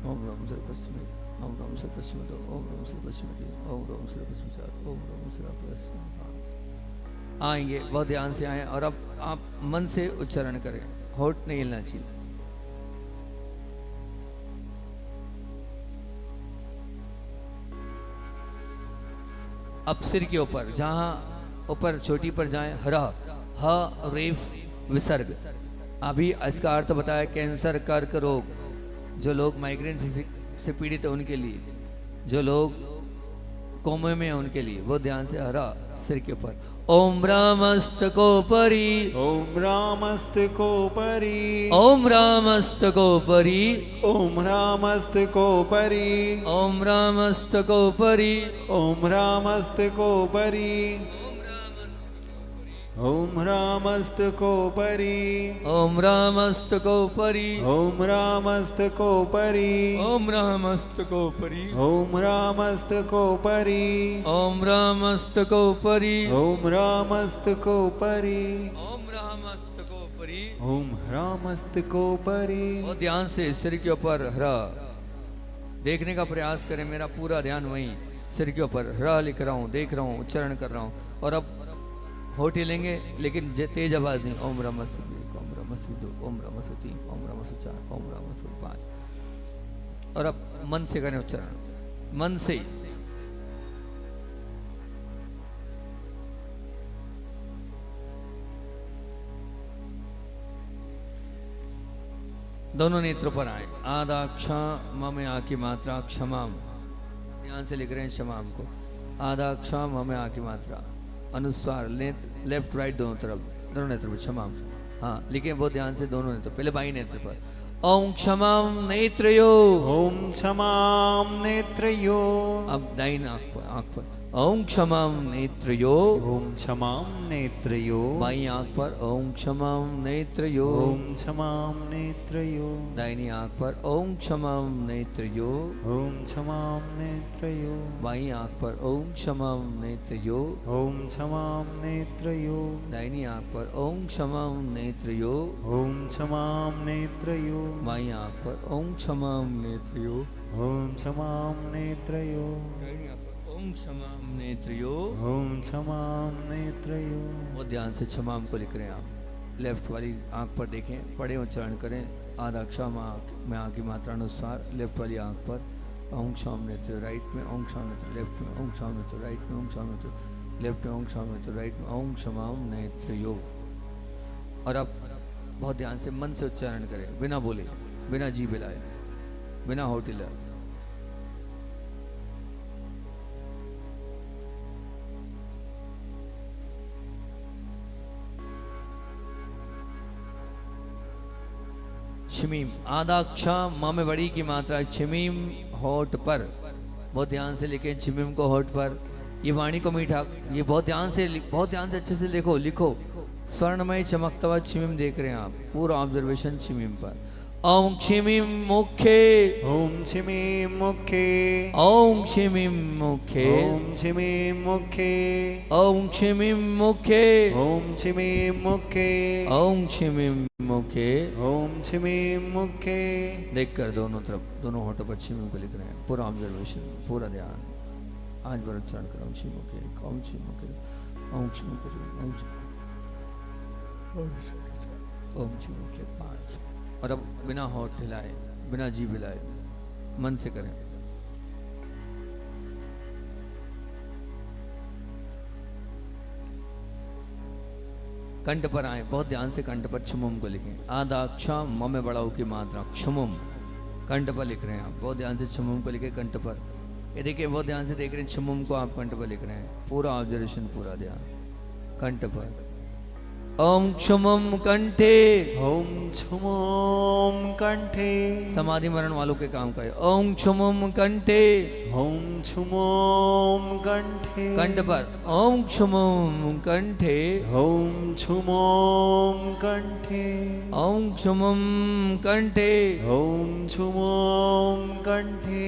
ओम रोम सिर पश्चिमे, ओम रोम सिर पश्चिमे 2, ओम रोम सिर पश्चिमे 3, ओम रोम सिर पश्चिमे 4, ओम रोम सिर पश्चिमे 5। आएंगे, बहुत ध्यान से आए, और अब आप मन से उच्चारण करें, होठ नहीं हिलना चाहिए। अब सिर के ऊपर जहां ऊपर चोटी पर जाएं, हरा ह रेफ विसर्ग। अभी इसका अर्थ बताया, कैंसर, कर्क रोग, जो लोग माइग्रेन से पीड़ित है उनके लिए, जो लोग कोमे में है उनके लिए। बहुत ध्यान से, हरा सिर के ऊपर। ओम रामस्तकोपरि ॐ रामस्तकोपरि ओम रामस्तकोपरि ॐ रामस्तकोपरि ओम रामस्तकोपरि ॐ रामस्तकोपरि ॐ रामस्तकोपरि ओम रामस्तकोपरि ॐ रामस्तकोपरि ओम रामस्तकोपरि ॐ रामस्तकोपरि ओम रामस्तकोपरि ॐ रामस्तकोपरि ओम रामस्तकोपरि। ॐ रामस्तकोपरि। बहुत ध्यान से सिर के ऊपर हरा देखने का प्रयास करें। मेरा पूरा ध्यान वहीं सिर के ऊपर हरा लिख रहा हूँ, देख रहा हूँ, उच्चारण कर रहा हूँ। और अब होठी लेंगे लेकिन तेज आवाज नहीं। ओम रामस्तु ओम रामस्तु दो, ओम रामस्तु तीन, ओम रामस्तु चार, ओम रामस्तु पाँच। और अब मन से करें उच्चारण, मन से ही। दोनों नेत्रों पर आए। आधा क्षमा में आ की मात्रा क्षमाम, ध्यान से लिख रहे हैं क्षमाम को। आधा क्षमा में आ की मात्रा, अनुस्वार नेत्र लेफ्ट राइट दोनों तरफ, दोनों नेत्र पर क्षमाम। हाँ लिखें बहुत ध्यान से दोनों नेत्र। पहले बाई नेत्र पर ओम क्षमाम नेत्रयो। ॐ क्षमां नेत्रयो। अब दाहिनी आंख पर ओम क्षमाम नेत्रयो। ॐ क्षमां नेत्रयो। बाई आंख पर ओम क्षमाम नेत्रयो। ॐ क्षमां नेत्रयो। दाहिनी आंख पर ओम क्षमाम नेत्रयो। ॐ क्षमां नेत्रयो। बाई आंख पर ओम क्षमाम नेत्रयो। ॐ क्षमां नेत्रयो। दाहिनी आंख पर ओम क्षमाम नेत्रयो। ॐ क्षमां नेत्रयो। बाई आंख पर ओम क्षमाम नेत्रयो। ॐ क्षमां नेत्रयो। दाहिनी आंख पर ओम क्षमाम नेत्रयो। ॐ क्षमां नेत्रयो। बहुत ध्यान से क्षमाम को लिख रहे हैं आप। लेफ्ट वाली आंख पर देखें, पढ़े उच्चारण करें। आधा क्षमा में आ की मात्रा अनुसार लेफ्ट वाली आंख पर ओम क्षमाम नेत्र, राइट में ओम क्षमाम नेत्र, लेफ्ट में ओम क्षमाम नेत्र, राइट में ओम क्षमाम नेत्र, लेफ्ट में ओम क्षमाम नेत्र, राइट में ओम क्षमाम नेत्रयो। और अब बहुत ध्यान से मन से उच्चारण करें, बिना बोले, बिना जी हिलाए, बिना होठ हिलाए। छिमीम, आधा क्षम माँ में बड़ी की मात्रा छिमीम होठ पर। बहुत ध्यान से लिखें छिमीम को होठ पर। ये वाणी को मीठा, ये बहुत ध्यान से अच्छे से लिखो। स्वर्णमय चमकता हुआ छिमीम देख रहे हैं आप, पूरा ऑब्जर्वेशन छिमीम पर। ओम छिमीम मुखे। ॐ क्षिमीं मुखे। ओम छिमीम मुखे। ॐ क्षिमीं मुखे। ओम छिमीम मुखे। ॐ क्षिमीं मुखे। ओम छिमीम मुखे। ॐ क्षिमीं मुखे। देखकर दोनों तरफ, दोनों होठों पर छिमीम को लिख रहे हैं। पूरा ऑब्जर्वेशन, पूरा ध्यान। आज बार उच्चारण करो। ओम छिमीम मुखे, ओम छिमीम मुखे, ओम छिमीम मुखे, ओम छिमीम मुखे 5। और अब बिना होठ हिलाए, बिना जीभ हिलाए, मन से करें। कंठ पर आए, बहुत ध्यान से कंठ पर क्षमुम को लिखें। आधा क्षम म में बड़ा ऊ की मात्रा क्षमुम कंठ पर लिख रहे हैं आप। बहुत ध्यान से क्षमुम को लिखे कंठ पर। ये देखिए बहुत ध्यान से देख रहे हैं, क्षमुम को आप कंठ पर लिख रहे हैं। पूरा ऑब्जर्वेशन, पूरा ध्यान कंठ पर। ओम क्षमुम कंठे। ॐ क्षुमों कंठे। समाधि मरण वालों के काम का है। ओम क्षमुम कंठे। ॐ क्षुमों कंठे। कंठ पर ओम क्षमुम कंठे। ॐ क्षुमों कंठे। ओम क्षमुम कंठे। ॐ क्षुमों कंठे।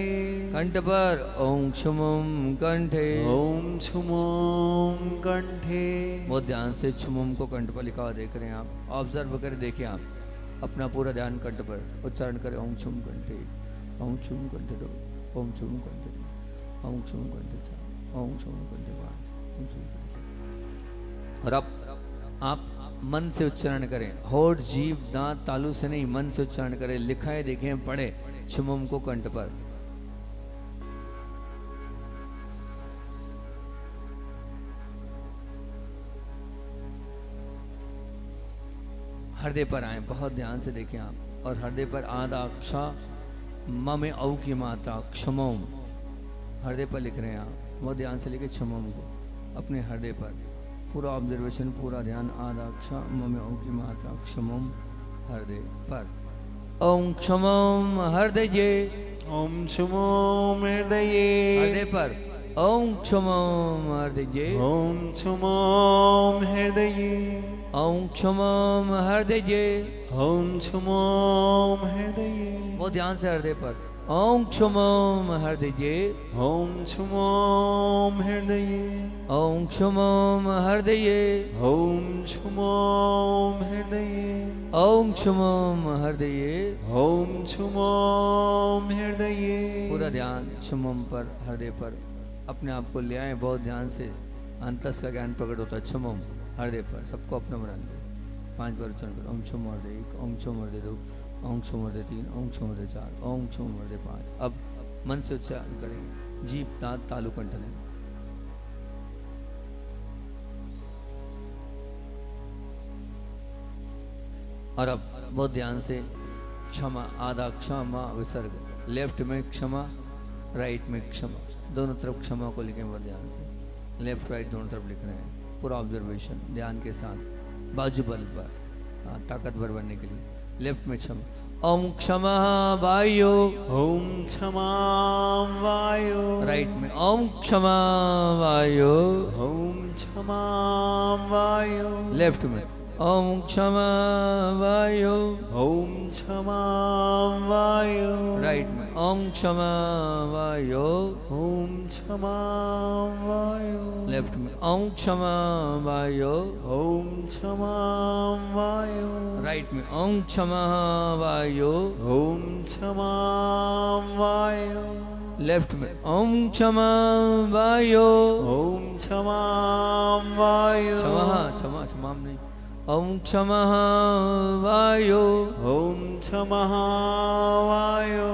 कंठ पर ओम क्षमुम कंठे। ॐ क्षुमों कंठे। बहुत ध्यान से क्षमुम को कंठ पर लिखा हुआ देख रहे हैं आप। ऑब्जर्व करें, देखिए आप अपना पूरा ध्यान कंठ पर उच्चारण करें। ओम क्षुम कंठे, ओम क्षुम कंठे 2, ओम क्षुम कंठे 3, ओम क्षुम कंठे 4, ओम क्षुम कंठे 5, ओम क्षुम कंठे 6। और अब आप मन से उच्चारण करें। होठ, जीभ, दांत, तालू से नहीं, मन से उच्चारण करें। लिखा है, देखें, पढ़े क्षमुम को कंठ पर। हृदय पर आए, बहुत ध्यान से देखें आप। और हृदय पर आधा क्ष म में औ की मात्रा क्षमोम हृदय पर लिख रहे हैं आप। बहुत ध्यान से लिखे क्षमोम को अपने हृदय पर। पूरा ऑब्जर्वेशन, पूरा ध्यान। आधा क्षम में ओम की मात्रा क्षमम हृदय पर। ओम क्षमम हृदये, ॐ क्षुमों हृदये हृदय पर। ओम क्षमम हृदये, ॐ क्षुमों हृदये ओम क्षमम हृदये। ॐ क्षुमों हृदये बहुत ध्यान से हृदय पर। ओम क्षमम हृदये, ॐ क्षुमों हृदये ओम क्षमम हृदये, ॐ क्षुमों हृदये ओम क्षमम हृदये। ॐ क्षुमों हृदये पूरा ध्यान क्षमम पर, हृदय पर अपने आप को ले आए। बहुत ध्यान से अंतस का ज्ञान प्रकट होता है। क्षमम हृदय पर, सबको अपना बना दो। 5 बार उच्चारण करो। ओम क्षम हृदय 1, ओम क्षम हृदय 2, ओम क्षम हृदय 3, ओम क्षम हृदय 4, ओम क्षम हृदय 5। अब मन से उच्चारण करेंगे। जीभ, दांत, तालु, कंठन। और अब बहुत ध्यान से क्षमा, आधा क्षमा विसर्ग। लेफ्ट में क्षमा, राइट में क्षमा, दोनों तरफ क्षमा को लिखें बहुत ध्यान से। लेफ्ट राइट दोनों तरफ लिख रहे हैं। पूरा ऑब्जर्वेशन ध्यान के साथ, बाजू बल पर, ताकतवर बनने के लिए। लेफ्ट में क्षमा। ओम क्षमा वायो, ॐ क्षमा वायो राइट में ओम क्षमा वायो, ॐ क्षमा वायो लेफ्ट में ओम क्षमा वायो, ॐ क्षमा वायो राइट में ओम क्षमा वायो, ॐ क्षमा वायो लेफ्ट में ओम क्षमा वायो, ॐ क्षमा वायो राइट में ओम क्षमा वायो, ॐ क्षमा वायो लेफ्ट में ओम क्षमा वायो। ॐ क्षमा वायो क्षमा क्षमा नहीं, ओम क्षमा वायो। ॐ क्षमा वायो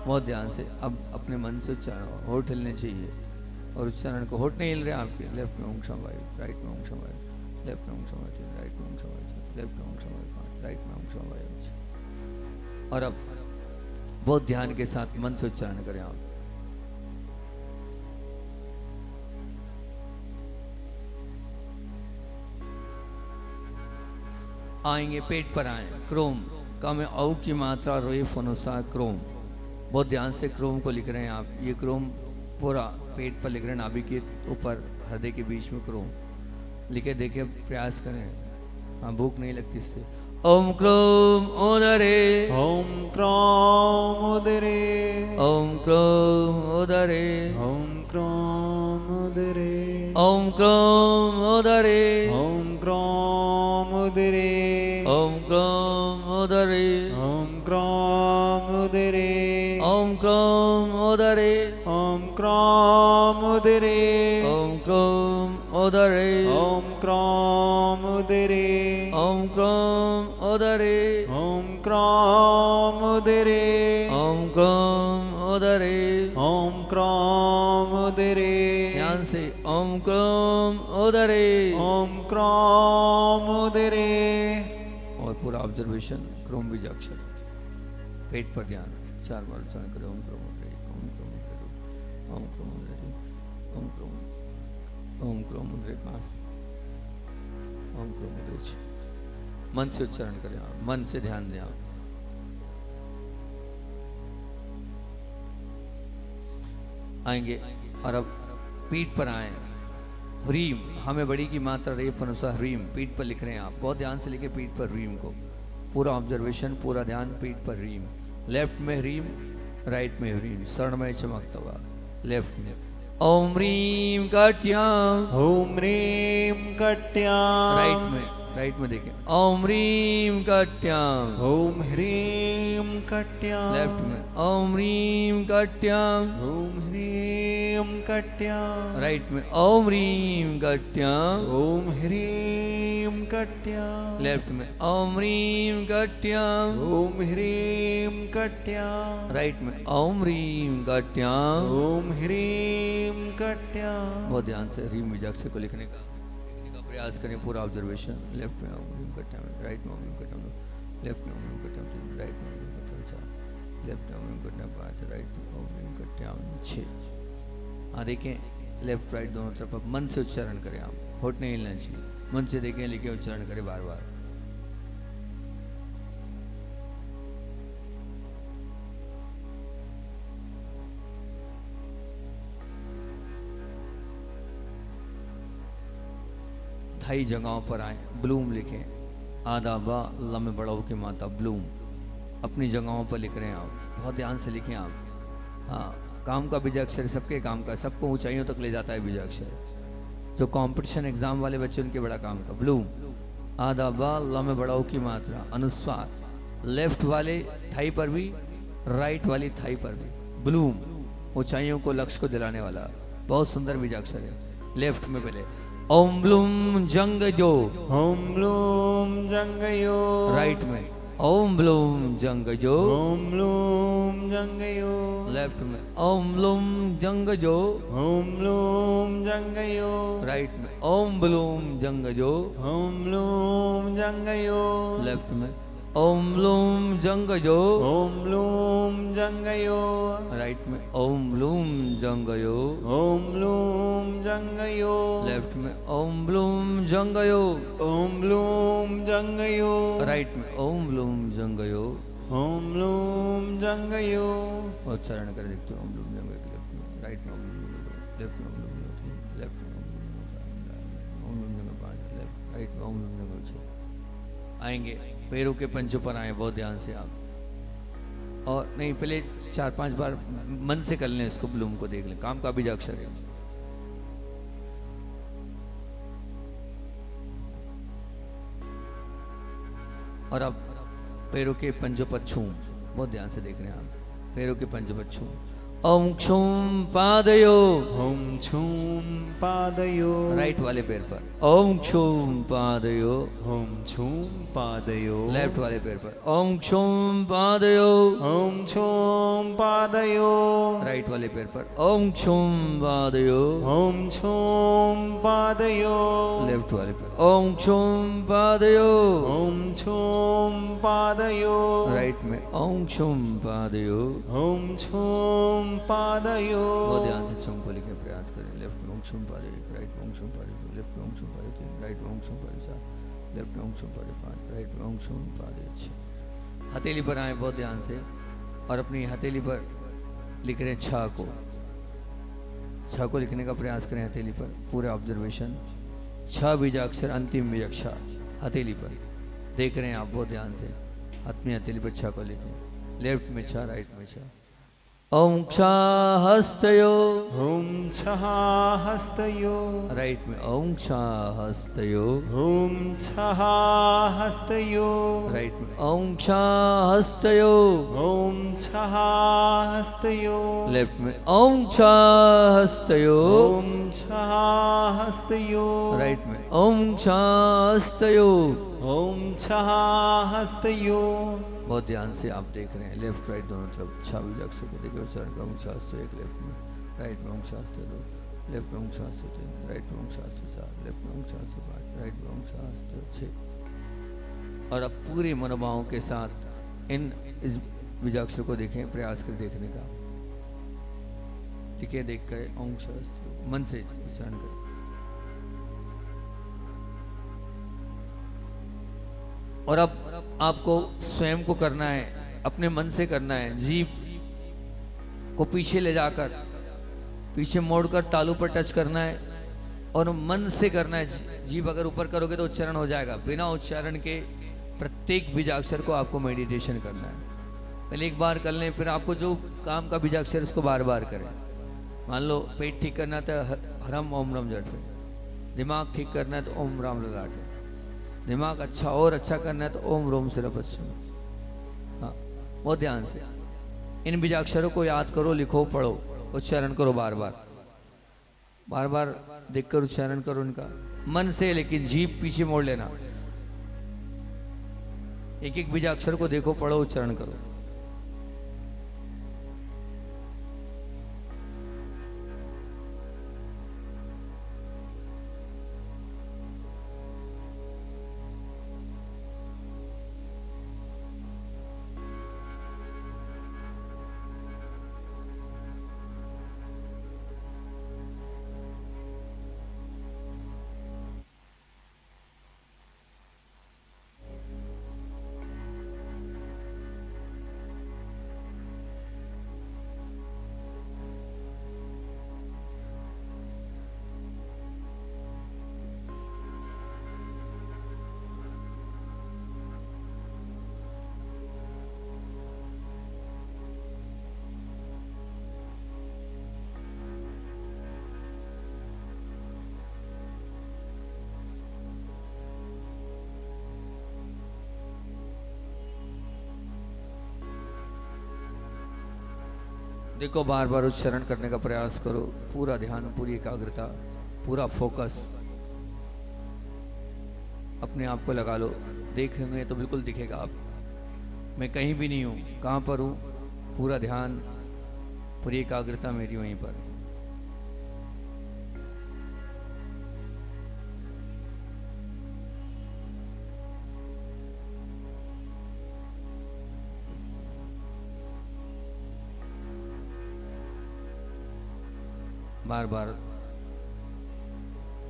बहुत ध्यान से अब अपने मन से उच्चारण, होठ हिलने चाहिए। और उच्चारण को होठ नहीं हिल रहे आपके। लेफ्ट में ओम क्षमा वायो, राइट में ओम क्षमा वायो, लेफ्ट में ओम क्षमा वायो, राइट में ओम क्षमा वायो, लेफ्ट में ओम क्षमा वायो 5, राइट में ओम क्षमा वायो। और अब बहुत ध्यान के साथ मन से उच्चारण करें आप। आएंगे पेट पर आए। क्रोम का में औ की मात्रा रेफ अनुसार क्रोम। बहुत ध्यान से क्रोम को लिख रहे हैं आप। ये क्रोम पूरा पेट पर लिख रहे हैं, नाभि के ऊपर हृदय के बीच में क्रोम लिखे। देखिए प्रयास करें, हाँ भूख नहीं लगती इससे। ओम क्रोम उदरे, ॐ क्रोम उदरे ओम क्रोम उदरे, ॐ क्रोम उदरे ओम क्रोम उदरे, ॐ क्रोम उदरे ओम क्रोम उदरे, ॐ क्रोम उदरे ओम क्रोम उदरे, ॐ क्रोम उदरे ओम क्रोम उदरे, ॐ क्रोम उदरे ओम क्रोम उदरे, ॐ क्रोम उदरे ओम क्रोम उदरे। ॐ क्रोम उदरे ध्यान से ओम क्रोम उदरे। ॐ क्रोम उदरे और पूरा ऑब्जर्वेशन क्रोम बीजाक्षर, पेट पर ध्यान। 4 बार उच्चारण करें। ओम क्रोम उदरे, ओम क्रोम उदरे 2, ओम क्रोम उदरे 3, ओम क्रोम उदरे 5, ओम क्रोम उदरे 6। मन से उच्चारण करें आप, मन से ध्यान दें आप। आएंगे और अब पीठ पर आए। ह्रीम, हमें बड़ी की मात्रा रेप अनुसार ह्रीम पीठ पर लिख रहे हैं आप। बहुत ध्यान से लिखे पीठ पर ह्रीम को। पूरा ऑब्जर्वेशन, पूरा ध्यान पीठ पर ह्रीम। लेफ्ट में ह्रीम, राइट में ह्रीम, स्वर्णमय चमकता हुआ। लेफ्ट में ओम ह्रीम कट्याम, ॐ ह्रीं कट्यां राइट में देखें ओम ह्रीम कट्याम। ॐ ह्रीं कट्यां लेफ्ट में ओम ह्रीम कट्याम, ॐ ह्रीं कट्यां राइट में ओम ह्रीम कट्याम, ॐ ह्रीं कट्यां लेफ्ट में ओम ह्रीम कट्याम, ॐ ह्रीं कट्यां राइट में ओम ह्रीम कट्याम। ॐ ह्रीं कट्यां बहुत ध्यान से ह्रीम बीजाक्षर को लिखने का प्रयास करें। पूरा ऑब्जर्वेशन। लेफ्ट में ओम ह्रीम कट्याम, राइट में ओम ह्रीम कट्याम, लेफ्ट में ओम ह्रीम कट्याम 3, राइट में ओम ह्रीम कट्याम 4, लेफ्ट में ओम ह्रीम कट्याम 5, राइट में ओम ह्रीम कट्याम 6। हाँ देखें लेफ्ट राइट दोनों तरफ। अब मन से उच्चारण करें, आप होठ नहीं हिलना चाहिए, मन से देखें, लिखे उच्चारण करें बार बार। थाई जगहों पर आए, ब्लूम लिखें, आदाबा अल्लाह में बड़ा हो की माता ब्लूम अपनी जगहों पर लिख रहे हैं आप, बहुत ध्यान से लिखें आप। हाँ, काम का बीजाक्षर सबके काम का, सबको ऊंचाइयों तक ले जाता है बीजाक्षर। जो कंपटीशन एग्जाम वाले बच्चे उनके बड़ा काम का। ब्लूम आदाबा अल्लाह में बड़ा हो की मात्रा, अनुस्वार लेफ्ट वाले थाई पर भी, राइट वाली थाई पर भी। ब्लूम ऊंचाइयों को, लक्ष्य को दिलाने वाला बहुत सुंदर बीजाक्षर है। लेफ्ट में पहले ओम ब्लूम जंग जो, ओम ब्लूम जंगयो, राइट में ओम ब्लूम जंग जो, ओम ब्लूम जंगयो, लेफ्ट में ओम ब्लूम जंग जो, ओम ब्लूम जंगयो, राइट में ओम ब्लूम जंग जो, ओम ब्लूम जंगयो, लेफ्ट में ओम ब्लूम जंग जो, ओम ब्लूम जंगयो, राइट में ओम ब्लूम जंग जो, ओम ब्लूम जंगयो, लेफ्ट में ओम ब्लूम जंग जो, ओम ब्लूम जंगयो, राइट में ओम ब्लूम जंग जो। ओम ब्लूम जंगयो। उच्चारण कर देखते हो, ओम ब्लूम जंग जो, लेफ्ट में, राइट में ओम ब्लूम जंग जो, लेफ्ट में ओम ब्लूम जंग जो, लेफ्ट में ओम ब्लूम जंग 5, लेफ्ट राइट में ओम ब्लूम जंग 6। आएंगे पैरों के पंचों पर आए, बहुत ध्यान से आप। और नहीं, पहले 4-5 बार मन से कर लें इसको, ब्लूम को देख लें, काम का बीजाक्षर है। और अब पैरों के पंजों पर छूं, बहुत ध्यान से देख रहे हैं आप, पैरों के पंजों पर छूं। ओम क्षुम पादयो, ओम छूम पादयो, राइट वाले पैर पर ओम क्षुम पादयो, ओम छूम पादयो, लेफ्ट वाले पैर पर ओम क्षुम पादयो, ओम छूम पादयो, राइट वाले पैर पर ओम क्षुम पादयो, ओम छूम पादयो, लेफ्ट वाले पैर ओम क्षुम पादयो, ओम छूम पादयो, राइट में ओम क्षुम पादयो। ओम छूम पादयो। बहुत ध्यान से क्षुम को लिखने प्रयास करें। लेफ्ट में ओम क्षुम पादयो, राइट में ओम क्षुम पादयो, लेफ्ट में ओम क्षुम पादयो 3, राइट में ओम क्षुम पादयो 4, लेफ्ट में ओम क्षुम पादयो 5, राइट में ओम क्षुम पादयो 6। हथेली पर आए, बहुत ध्यान से, और अपनी हथेली पर लिख रहे हैं छ को। छ को लिखने का प्रयास करें हथेली पर, पूरे ऑब्जर्वेशन। छ बीजाक्षर, अंतिम बीजाक्षर हथेली पर देख रहे हैं आप, बहुत ध्यान से। अपनी हथेली पर छ को लिखें, लेफ्ट में छ, राइट में छ। ओम क्ष हस्तयो, ओम छः हस्तयो, राइट में ओम क्ष हस्तयो, ओम छः हस्तयो, राइट में ओम क्ष हस्तयो, ओम छः हस्तयो, लेफ्ट में ओम क्ष हस्तयो, ओम छः हस्तयो, राइट में ओम क्ष हस्तयो। ओम छः हस्तयो। बहुत ध्यान से आप देख रहे हैं, लेफ्ट राइट दोनों तरफ छह बीजाक्षर को देखिए, उच्चारण का ओम शास्त्र 1, लेफ्ट में, राइट में ओम शास्त्र 2, लेफ्ट में ओम शास्त्र 3, राइट में ओम शास्त्र 4, लेफ्ट में ओम शास्त्र 5, राइट में ओम शास्त्र 6। और अब पूरी मनोभावों के साथ इस बीजाक्षर को देखें, प्रयास कर देखने का। ठीक है, देख कर ओम शास्त्र मन से उच्चारण करें। और अब आपको स्वयं को करना है, अपने मन से करना है। जीभ को पीछे ले जाकर, पीछे मोड़कर तालू पर टच करना है और मन से करना है। जीभ अगर ऊपर करोगे तो उच्चारण हो जाएगा। बिना उच्चारण के प्रत्येक बीजाक्षर को आपको मेडिटेशन करना है। पहले एक बार कर लें, फिर आपको जो काम का बीजाक्षर उसको बार बार करें। मान लो पेट ठीक करना है तो हरम ओम रम जट, दिमाग ठीक करना है तो ओम राम ललाट, दिमाग अच्छा और अच्छा करना है तो ओम रोम सिर पश्चिम। हाँ, बहुत ध्यान से इन बीजाक्षरों को याद करो, लिखो, पढ़ो, उच्चारण करो, बार बार बार बार देखकर उच्चारण करो इनका मन से, लेकिन जीभ पीछे मोड़ लेना। एक एक बीजाक्षर को देखो, पढ़ो, उच्चारण करो। देखो बार बार उच्चारण करने का प्रयास करो, पूरा ध्यान, पूरी एकाग्रता, पूरा फोकस अपने आप को लगा लो। देखेंगे तो बिल्कुल दिखेगा आप, मैं कहीं भी नहीं हूँ, कहाँ पर हूँ, पूरा ध्यान, पूरी एकाग्रता मेरी वहीं पर। बार बार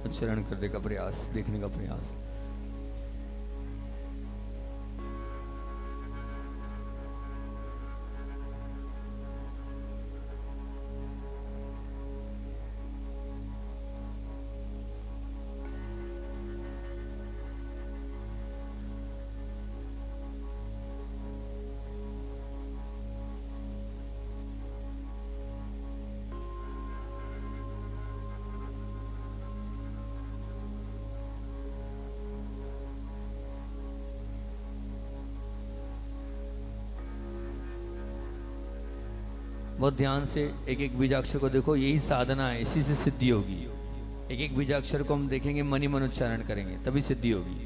उच्चारण करने का प्रयास, देखने का प्रयास। बहुत ध्यान से एक एक बीजाक्षर को देखो, यही साधना है, इसी से सिद्धि होगी। एक एक बीजाक्षर को हम देखेंगे, मन ही मन उच्चारण करेंगे, तभी सिद्धि होगी।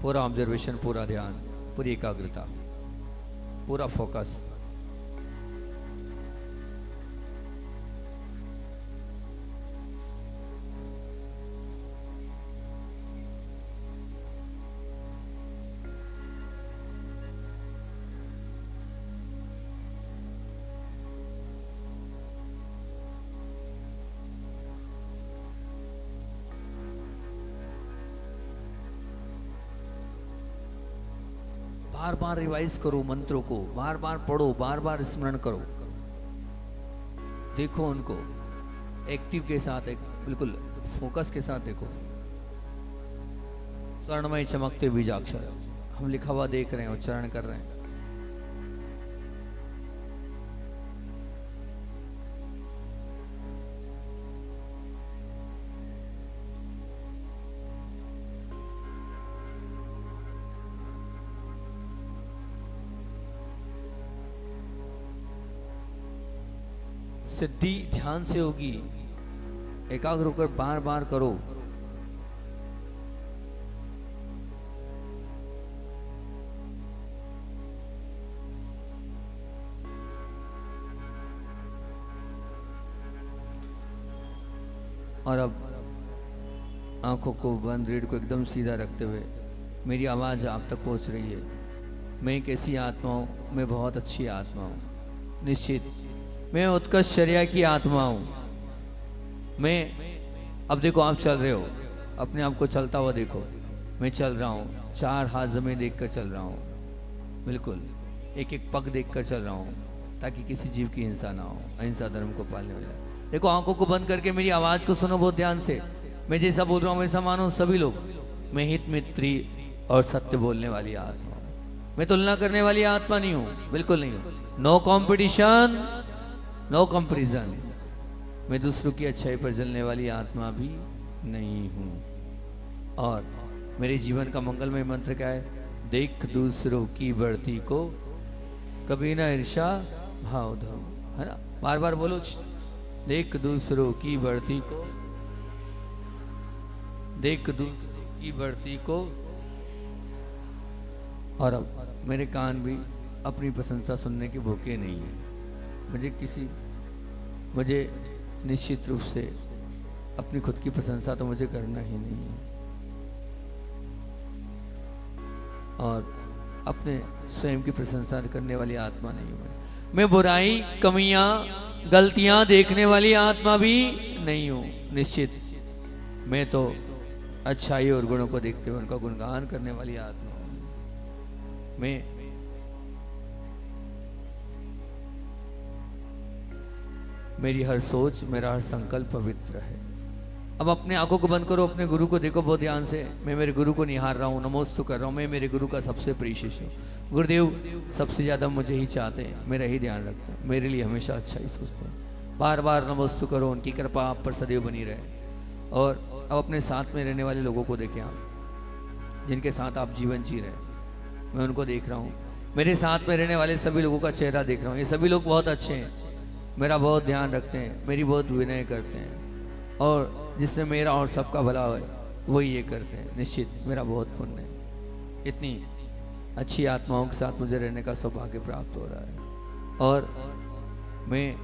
पूरा ऑब्जर्वेशन, पूरा ध्यान, पूरी एकाग्रता, पूरा फोकस। बार बार रिवाइज करो मंत्रों को, बार बार पढ़ो, बार बार स्मरण करो, देखो उनको एक्टिव के साथ, एक बिल्कुल फोकस के साथ देखो। स्वर्णमय चमकते बीजाक्षर हम लिखा हुआ देख रहे हैं, उच्चारण कर रहे हैं। सिद्धि ध्यान से होगी, एकाग्र होकर बार बार करो। और अब आंखों को बंद, रीढ़ को एकदम सीधा रखते हुए मेरी आवाज आप तक पहुंच रही है। मैं एक ऐसी आत्मा हूं, मैं बहुत अच्छी आत्मा हूं, निश्चित मैं उत्कर्ष चर्या की आत्मा हूं। मैं, अब देखो आप चल रहे हो, अपने आप को चलता हुआ देखो, मैं चल रहा हूं, चार हाथ जमीन देखकर चल रहा हूं, बिल्कुल एक एक पग देखकर चल रहा हूं, ताकि किसी जीव की हिंसा ना हो, अहिंसा धर्म को पालने वाला। देखो आंखों को बंद करके मेरी आवाज को सुनो बहुत ध्यान से। मैं जैसा बोल रहा हूं वैसा मानो सभी लोग। मैं हित मित्री और सत्य बोलने वाली आत्मा हूं, मैं तुलना करने वाली आत्मा नहीं हूं, बिल्कुल नहीं हूं। No competition, no comparison. मैं दूसरों की अच्छाई पर जलने वाली आत्मा भी नहीं हूं। और मेरे जीवन का मंगलमय मंत्र क्या है? देख दूसरों की बढ़ती को कभी ना ईर्ष्या भाव धरो, है ना? बार बार बोलो, देख दूसरों की बढ़ती को, देख दूसरों की बढ़ती को। और अब मेरे कान भी अपनी प्रशंसा सुनने के भूखे नहीं है। मुझे निश्चित रूप से अपनी खुद की प्रशंसा तो मुझे करना ही नहीं है। और अपने स्वयं की प्रशंसा करने वाली आत्मा नहीं हूं मैं बुराई, कमियां, गलतियां देखने वाली आत्मा भी नहीं हूं। निश्चित मैं तो अच्छाई और गुणों को देखते हुए उनका गुणगान करने वाली आत्मा हूं। मैं मेरी हर सोच, मेरा हर संकल्प पवित्र है। अब अपने आंखों को बंद करो, अपने गुरु को देखो बहुत ध्यान से। मैं मेरे गुरु को निहार रहा हूँ, नमोस्तु कर रहा हूँ। मैं मेरे गुरु का सबसे प्रिय शिष्य हूँ। गुरुदेव सबसे ज़्यादा मुझे ही चाहते हैं, मेरा ही ध्यान रखते हैं, मेरे लिए हमेशा अच्छा ही सोचते हैं। बार बार नमोस्तु करो, उनकी कृपा आप पर सदैव बनी रहे। और अब अपने साथ में रहने वाले लोगों को देखें आप, जिनके साथ आप जीवन जी रहे हैं। मैं उनको देख रहा हूँ, मेरे साथ में रहने वाले सभी लोगों का चेहरा देख रहा हूँ, ये सभी लोग बहुत अच्छे हैं, मेरा बहुत ध्यान रखते हैं, मेरी बहुत विनय करते हैं, और जिससे मेरा और सबका भला हो वही ये करते हैं। निश्चित मेरा बहुत पुण्य है, इतनी अच्छी आत्माओं के साथ मुझे रहने का सौभाग्य प्राप्त हो रहा है। और मैं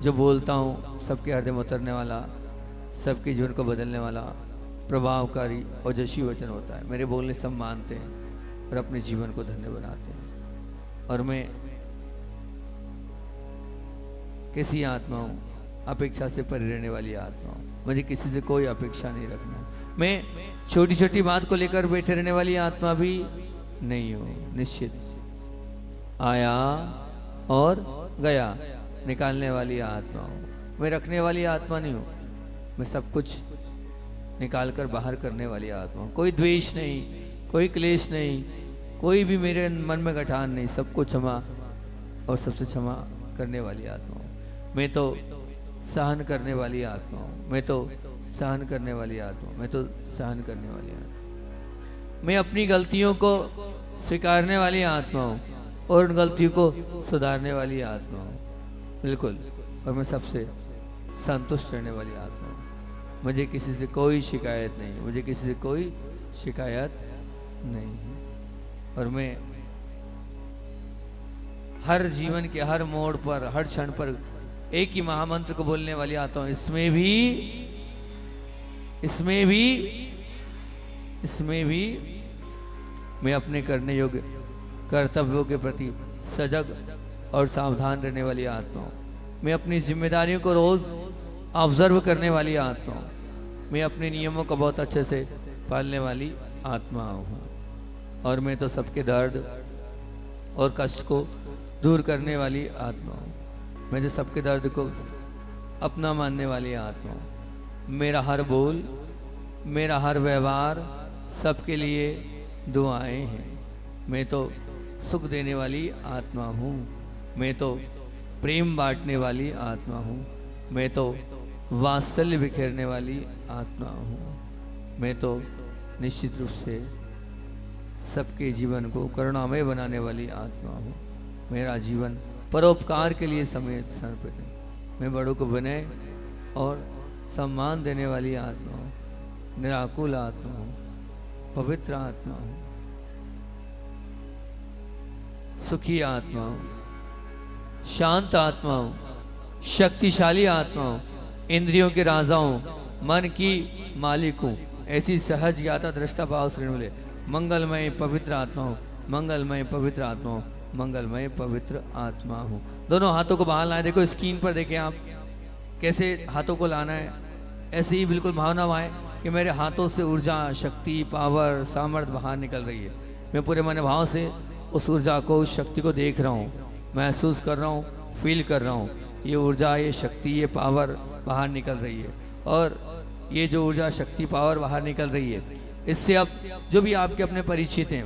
जो बोलता हूँ सबके हृदय में उतरने वाला, सबके जीवन को बदलने वाला प्रभावकारी और यशी वचन होता है। मेरे बोलने सब मानते हैं और अपने जीवन को धन्य बनाते हैं। और मैं किसी आत्मा हूँ, अपेक्षा से परे रहने वाली आत्मा हूँ, मुझे किसी से कोई अपेक्षा नहीं रखना। मैं छोटी छोटी बात को लेकर बैठे रहने वाली आत्मा भी नहीं हूँ। निश्चित आया और गया निकालने वाली आत्मा हूँ, मैं रखने वाली आत्मा नहीं हूँ। मैं सब कुछ निकाल कर बाहर करने वाली आत्मा हूँ। कोई द्वेष नहीं, कोई क्लेश नहीं, कोई भी मेरे मन में गठान नहीं, सबको क्षमा और सबसे क्षमा करने वाली आत्मा हूँ। मैं तो सहन करने वाली आत्मा हूँ, मैं तो सहन करने वाली आत्मा, मैं तो सहन करने वाली आत्मा। मैं अपनी गलतियों को स्वीकारने वाली आत्मा हूँ और उन गलतियों को सुधारने वाली आत्मा हूँ, बिल्कुल। और मैं सबसे संतुष्ट रहने वाली आत्मा हूँ। मुझे किसी से कोई शिकायत नहीं, मुझे किसी से कोई शिकायत नहीं है। और मैं हर जीवन के हर मोड़ पर, हर क्षण पर एक ही महामंत्र को बोलने वाली आत्मा हूँ। इसमें भी मैं अपने करने योग्य कर्तव्यों के प्रति सजग और सावधान रहने वाली आत्मा हूँ। मैं अपनी जिम्मेदारियों को रोज ऑब्जर्व करने वाली आत्मा हूँ। मैं अपने नियमों को बहुत अच्छे से पालने वाली आत्मा हूँ। और मैं तो सबके दर्द और कष्ट को दूर करने वाली आत्मा हूँ। मैं तो सबके दर्द को अपना मानने वाली आत्मा हूँ। मेरा हर बोल, मेरा हर व्यवहार सबके लिए दुआएं हैं। मैं तो सुख देने वाली आत्मा हूँ, मैं तो प्रेम बांटने वाली आत्मा हूँ, मैं तो वात्सल्य बिखेरने वाली आत्मा हूँ। मैं तो निश्चित रूप से सबके जीवन को करुणामय बनाने वाली आत्मा हूँ। मेरा जीवन परोपकार के लिए समर्पित है। मैं बड़ों को विनय और सम्मान देने वाली आत्मा हूँ, निराकुल आत्मा हूँ, पवित्र आत्मा हूँ, सुखी आत्मा हूँ, शांत आत्मा हूँ, शक्तिशाली आत्मा हूँ, इंद्रियों के राजा हूँ, मन की मालिक हूँ। ऐसी सहज ज्ञाता दृष्टा भाव श्रेणी मिले। मंगलमय पवित्र आत्मा हूँ, मंगलमय पवित्र आत्मा हूँ, मंगलमय पवित्र आत्मा हूँ। दोनों हाथों को बाहर लाएं। देखो स्क्रीन पर देखें आप कैसे हाथों को लाना है। ऐसे ही बिल्कुल भावना आए कि मेरे हाथों से ऊर्जा, शक्ति, पावर, सामर्थ्य बाहर निकल रही है। मैं पूरे मन भाव से उस ऊर्जा को, उस शक्ति को देख रहा हूँ, महसूस कर रहा हूँ, फील कर रहा हूँ। ये ऊर्जा, ये शक्ति, ये पावर बाहर निकल रही है। और ये जो ऊर्जा, शक्ति, पावर बाहर निकल रही है, इससे अब जो भी आपके अपने परिचित हैं,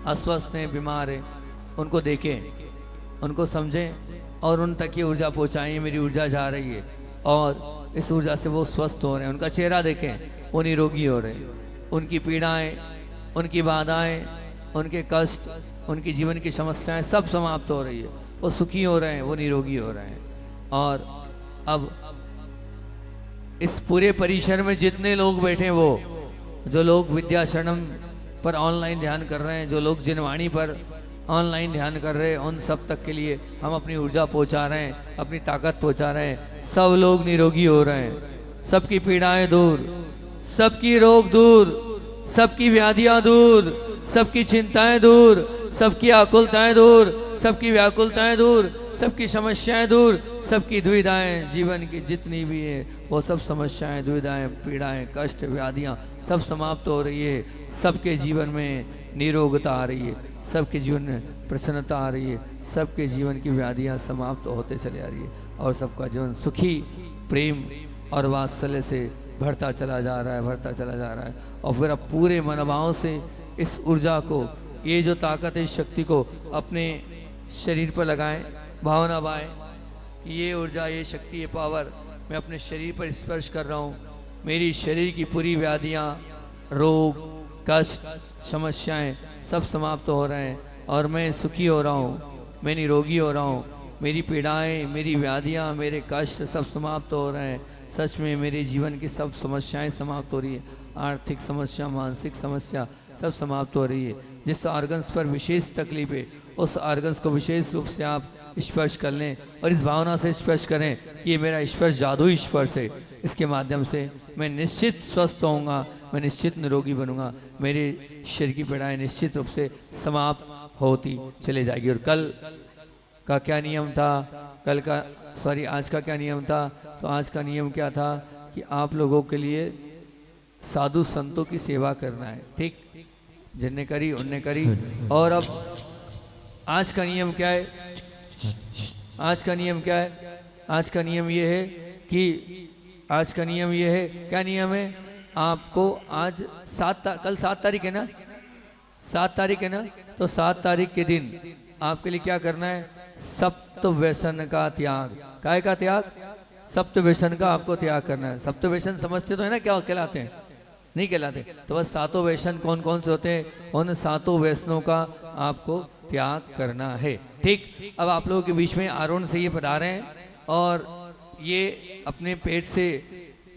अस्वस्थ हैं, बीमार हैं, उनको देखें, उनको समझें और उन तक ये ऊर्जा पहुँचाएं। मेरी ऊर्जा जा रही है और इस ऊर्जा से वो स्वस्थ हो रहे हैं। उनका चेहरा देखें, वो निरोगी हो रहे हैं। उनकी पीड़ाएं, उनकी बाधाएं, उनके कष्ट, उनकी जीवन की समस्याएं सब समाप्त हो रही है। वो सुखी हो रहे हैं, वो निरोगी हो रहे हैं। और अब इस पूरे परिसर में जितने लोग बैठे, वो जो लोग विद्या शरणम पर ऑनलाइन ध्यान कर रहे हैं, जो लोग जिनवाणी पर ऑनलाइन ध्यान कर रहे हैं, उन सब तक के लिए हम अपनी ऊर्जा पहुंचा रहे हैं, अपनी ताकत पहुंचा रहे हैं। सब लोग निरोगी हो रहे हैं, सबकी पीड़ाएं दूर, सबकी रोग दूर, सबकी व्याधियां दूर, सबकी चिंताएं दूर, सबकी आकुलताएं दूर, सबकी व्याकुलताएं दूर, सबकी समस्याएं दूर, सबकी दुविधाएं जीवन की जितनी भी है वो सब समस्याएं, दुविधाएं, पीड़ाएं, कष्ट, व्याधियां सब समाप्त हो रही है। सबके जीवन में निरोगता आ रही है, सबके जीवन में प्रसन्नता आ रही है, सबके जीवन की व्याधियां समाप्त होते चले आ रही है और सबका जीवन सुखी, प्रेम और वात्सल्य से बढ़ता चला जा रहा है, बढ़ता चला जा रहा है। और फिर अब पूरे मनोभाव से इस ऊर्जा को, ये जो ताकत है, इस शक्ति को अपने शरीर पर लगाएं। भावना बाएं कि ये ऊर्जा, ये शक्ति, ये पावर मैं अपने शरीर पर स्पर्श कर रहा हूँ। मेरी शरीर की पूरी व्याधियाँ, रोग, कष्ट, समस्याएं सब समाप्त हो रहे हैं और मैं सुखी हो रहा हूँ, मैं निरोगी हो रहा हूँ। मेरी पीड़ाएं, मेरी व्याधियाँ, मेरे कष्ट सब समाप्त हो रहे हैं। सच में मेरे जीवन की सब समस्याएं समाप्त हो रही है। आर्थिक समस्या, मानसिक समस्या सब समाप्त हो रही है। जिस ऑर्गन्स पर विशेष तकलीफ है उस ऑर्गन्स को विशेष रूप से आप स्पर्श कर लें और इस भावना से स्पर्श करें कि ये मेरा स्पर्श जादुई स्पर्श है। इसके माध्यम से मैं निश्चित स्वस्थ होऊंगा, मैं निश्चित निरोगी बनूंगा, मेरे शरीर की पीड़ाएं निश्चित रूप से समाप्त होती चले जाएगी। और कल का क्या नियम था, आज का क्या नियम था? तो आज का नियम क्या था कि आप लोगों के लिए साधु संतों की सेवा करना है। ठीक, जिनने करी उनने करी। और अब आज का नियम क्या है? आज का नियम क्या है? आज का नियम ये है कि आज का नियम ये है, क्या नियम है? आपको आज कल 7 तारीख है ना? 7 तारीख है ना? तो 7 तारीख के दिन आपके लिए क्या करना है? सप्त व्यसन का त्याग। काय का त्याग? सप्त व्यसन का आपको त्याग करना है। सप्त व्यसन समझते तो है ना क्या कहलाते हैं? नहीं कहलाते। तो बस 7 व्यसन कौन कौन से होते हैं, उन 7 व्यसनों का आपको त्याग करना है। ठीक, अब आप लोगों के बीच में आरोन से ये बता रहे हैं और ये अपने पेट से,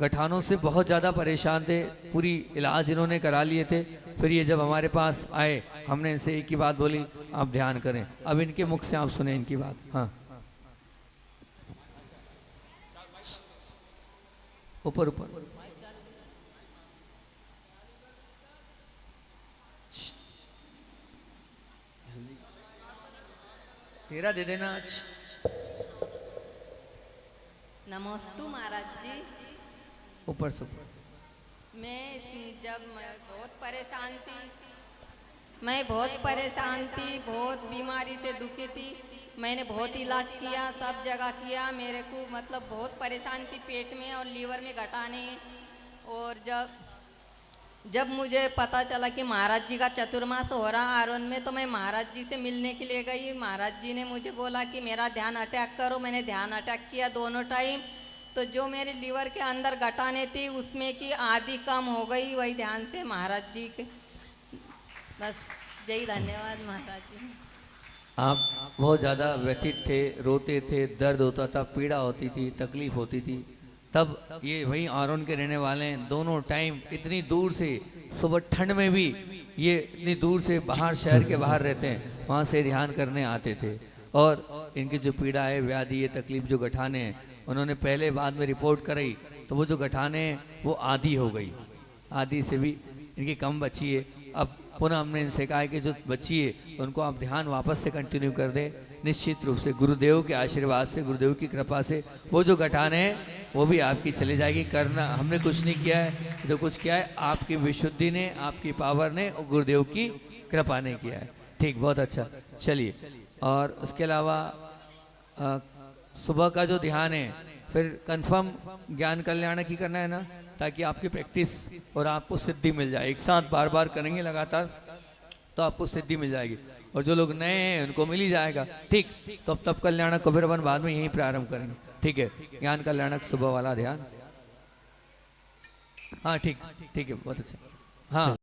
गठानों से बहुत ज़्यादा परेशान थे। पूरी इलाज इन्होंने करा लिए थे। फिर ये जब हमारे पास आए, हमने इनसे एक ही बात बोली, आप ध्यान करें। अब इनके मुख से आप सुने इनकी बात। हाँ, ऊपर ऊपर। तेरा दे देना। नमस्तु महाराज जी। ऊपर से ऊपर। जब मैं बहुत परेशान थी, बहुत बीमारी से दुखी थी। मैंने बहुत इलाज किया, सब जगह किया। मेरे को मतलब बहुत परेशान थी पेट में और लीवर में घटाने। और जब मुझे पता चला कि महाराज जी का चतुर्मास हो रहा आरोन में, तो मैं महाराज जी से मिलने के लिए गई। महाराज जी ने मुझे बोला कि मेरा ध्यान अटैक करो। मैंने ध्यान अटैक किया दोनों टाइम। तो जो मेरे लीवर के अंदर घटाने थी उसमें की आधी कम हो गई, वही ध्यान से महाराज जी के। बस जय धन्यवाद महाराज जी। आप बहुत ज़्यादा व्यथित थे, रोते थे, दर्द होता था, पीड़ा होती थी, तकलीफ होती थी। तब ये वही आरोन के रहने वाले हैं। दोनों टाइम इतनी दूर से, सुबह ठंड में भी ये इतनी दूर से बाहर, शहर के बाहर रहते हैं, वहाँ से ध्यान करने आते थे। और इनकी जो पीड़ा है, व्याधि, ये तकलीफ, जो गठाने हैं, उन्होंने पहले बाद में रिपोर्ट कराई तो वो जो गठाने हैं वो आधी हो गई, आधी से भी इनकी कम बची है। अब पुनः हमने इनसे कहा है कि जो बची है उनको आप ध्यान वापस से कंटिन्यू कर दें। निश्चित रूप से गुरुदेव के आशीर्वाद से, गुरुदेव की कृपा से वो जो गठाने हैं वो भी आपकी चली जाएगी। करना हमने कुछ नहीं किया है, जो कुछ किया है आपकी विशुद्धि ने, आपकी पावर ने और गुरुदेव की कृपा ने किया है। ठीक, बहुत अच्छा। चलिए, और उसके अलावा सुबह का जो ध्यान है, फिर कंफर्म ज्ञान कल्याण की करना है ना, ताकि आपकी प्रैक्टिस और आपको सिद्धि मिल जाए। एक साथ बार बार करेंगे लगातार तो आपको सिद्धि मिल जाएगी। और जो लोग नए हैं उनको मिल ही जाएगा। ठीक, तो अब तब कल्याणक को फिर अपन बाद में यहीं प्रारंभ करेंगे। ठीक है, ज्ञान कल्याणक सुबह वाला ध्यान। हाँ ठीक है, बहुत अच्छा। हाँ।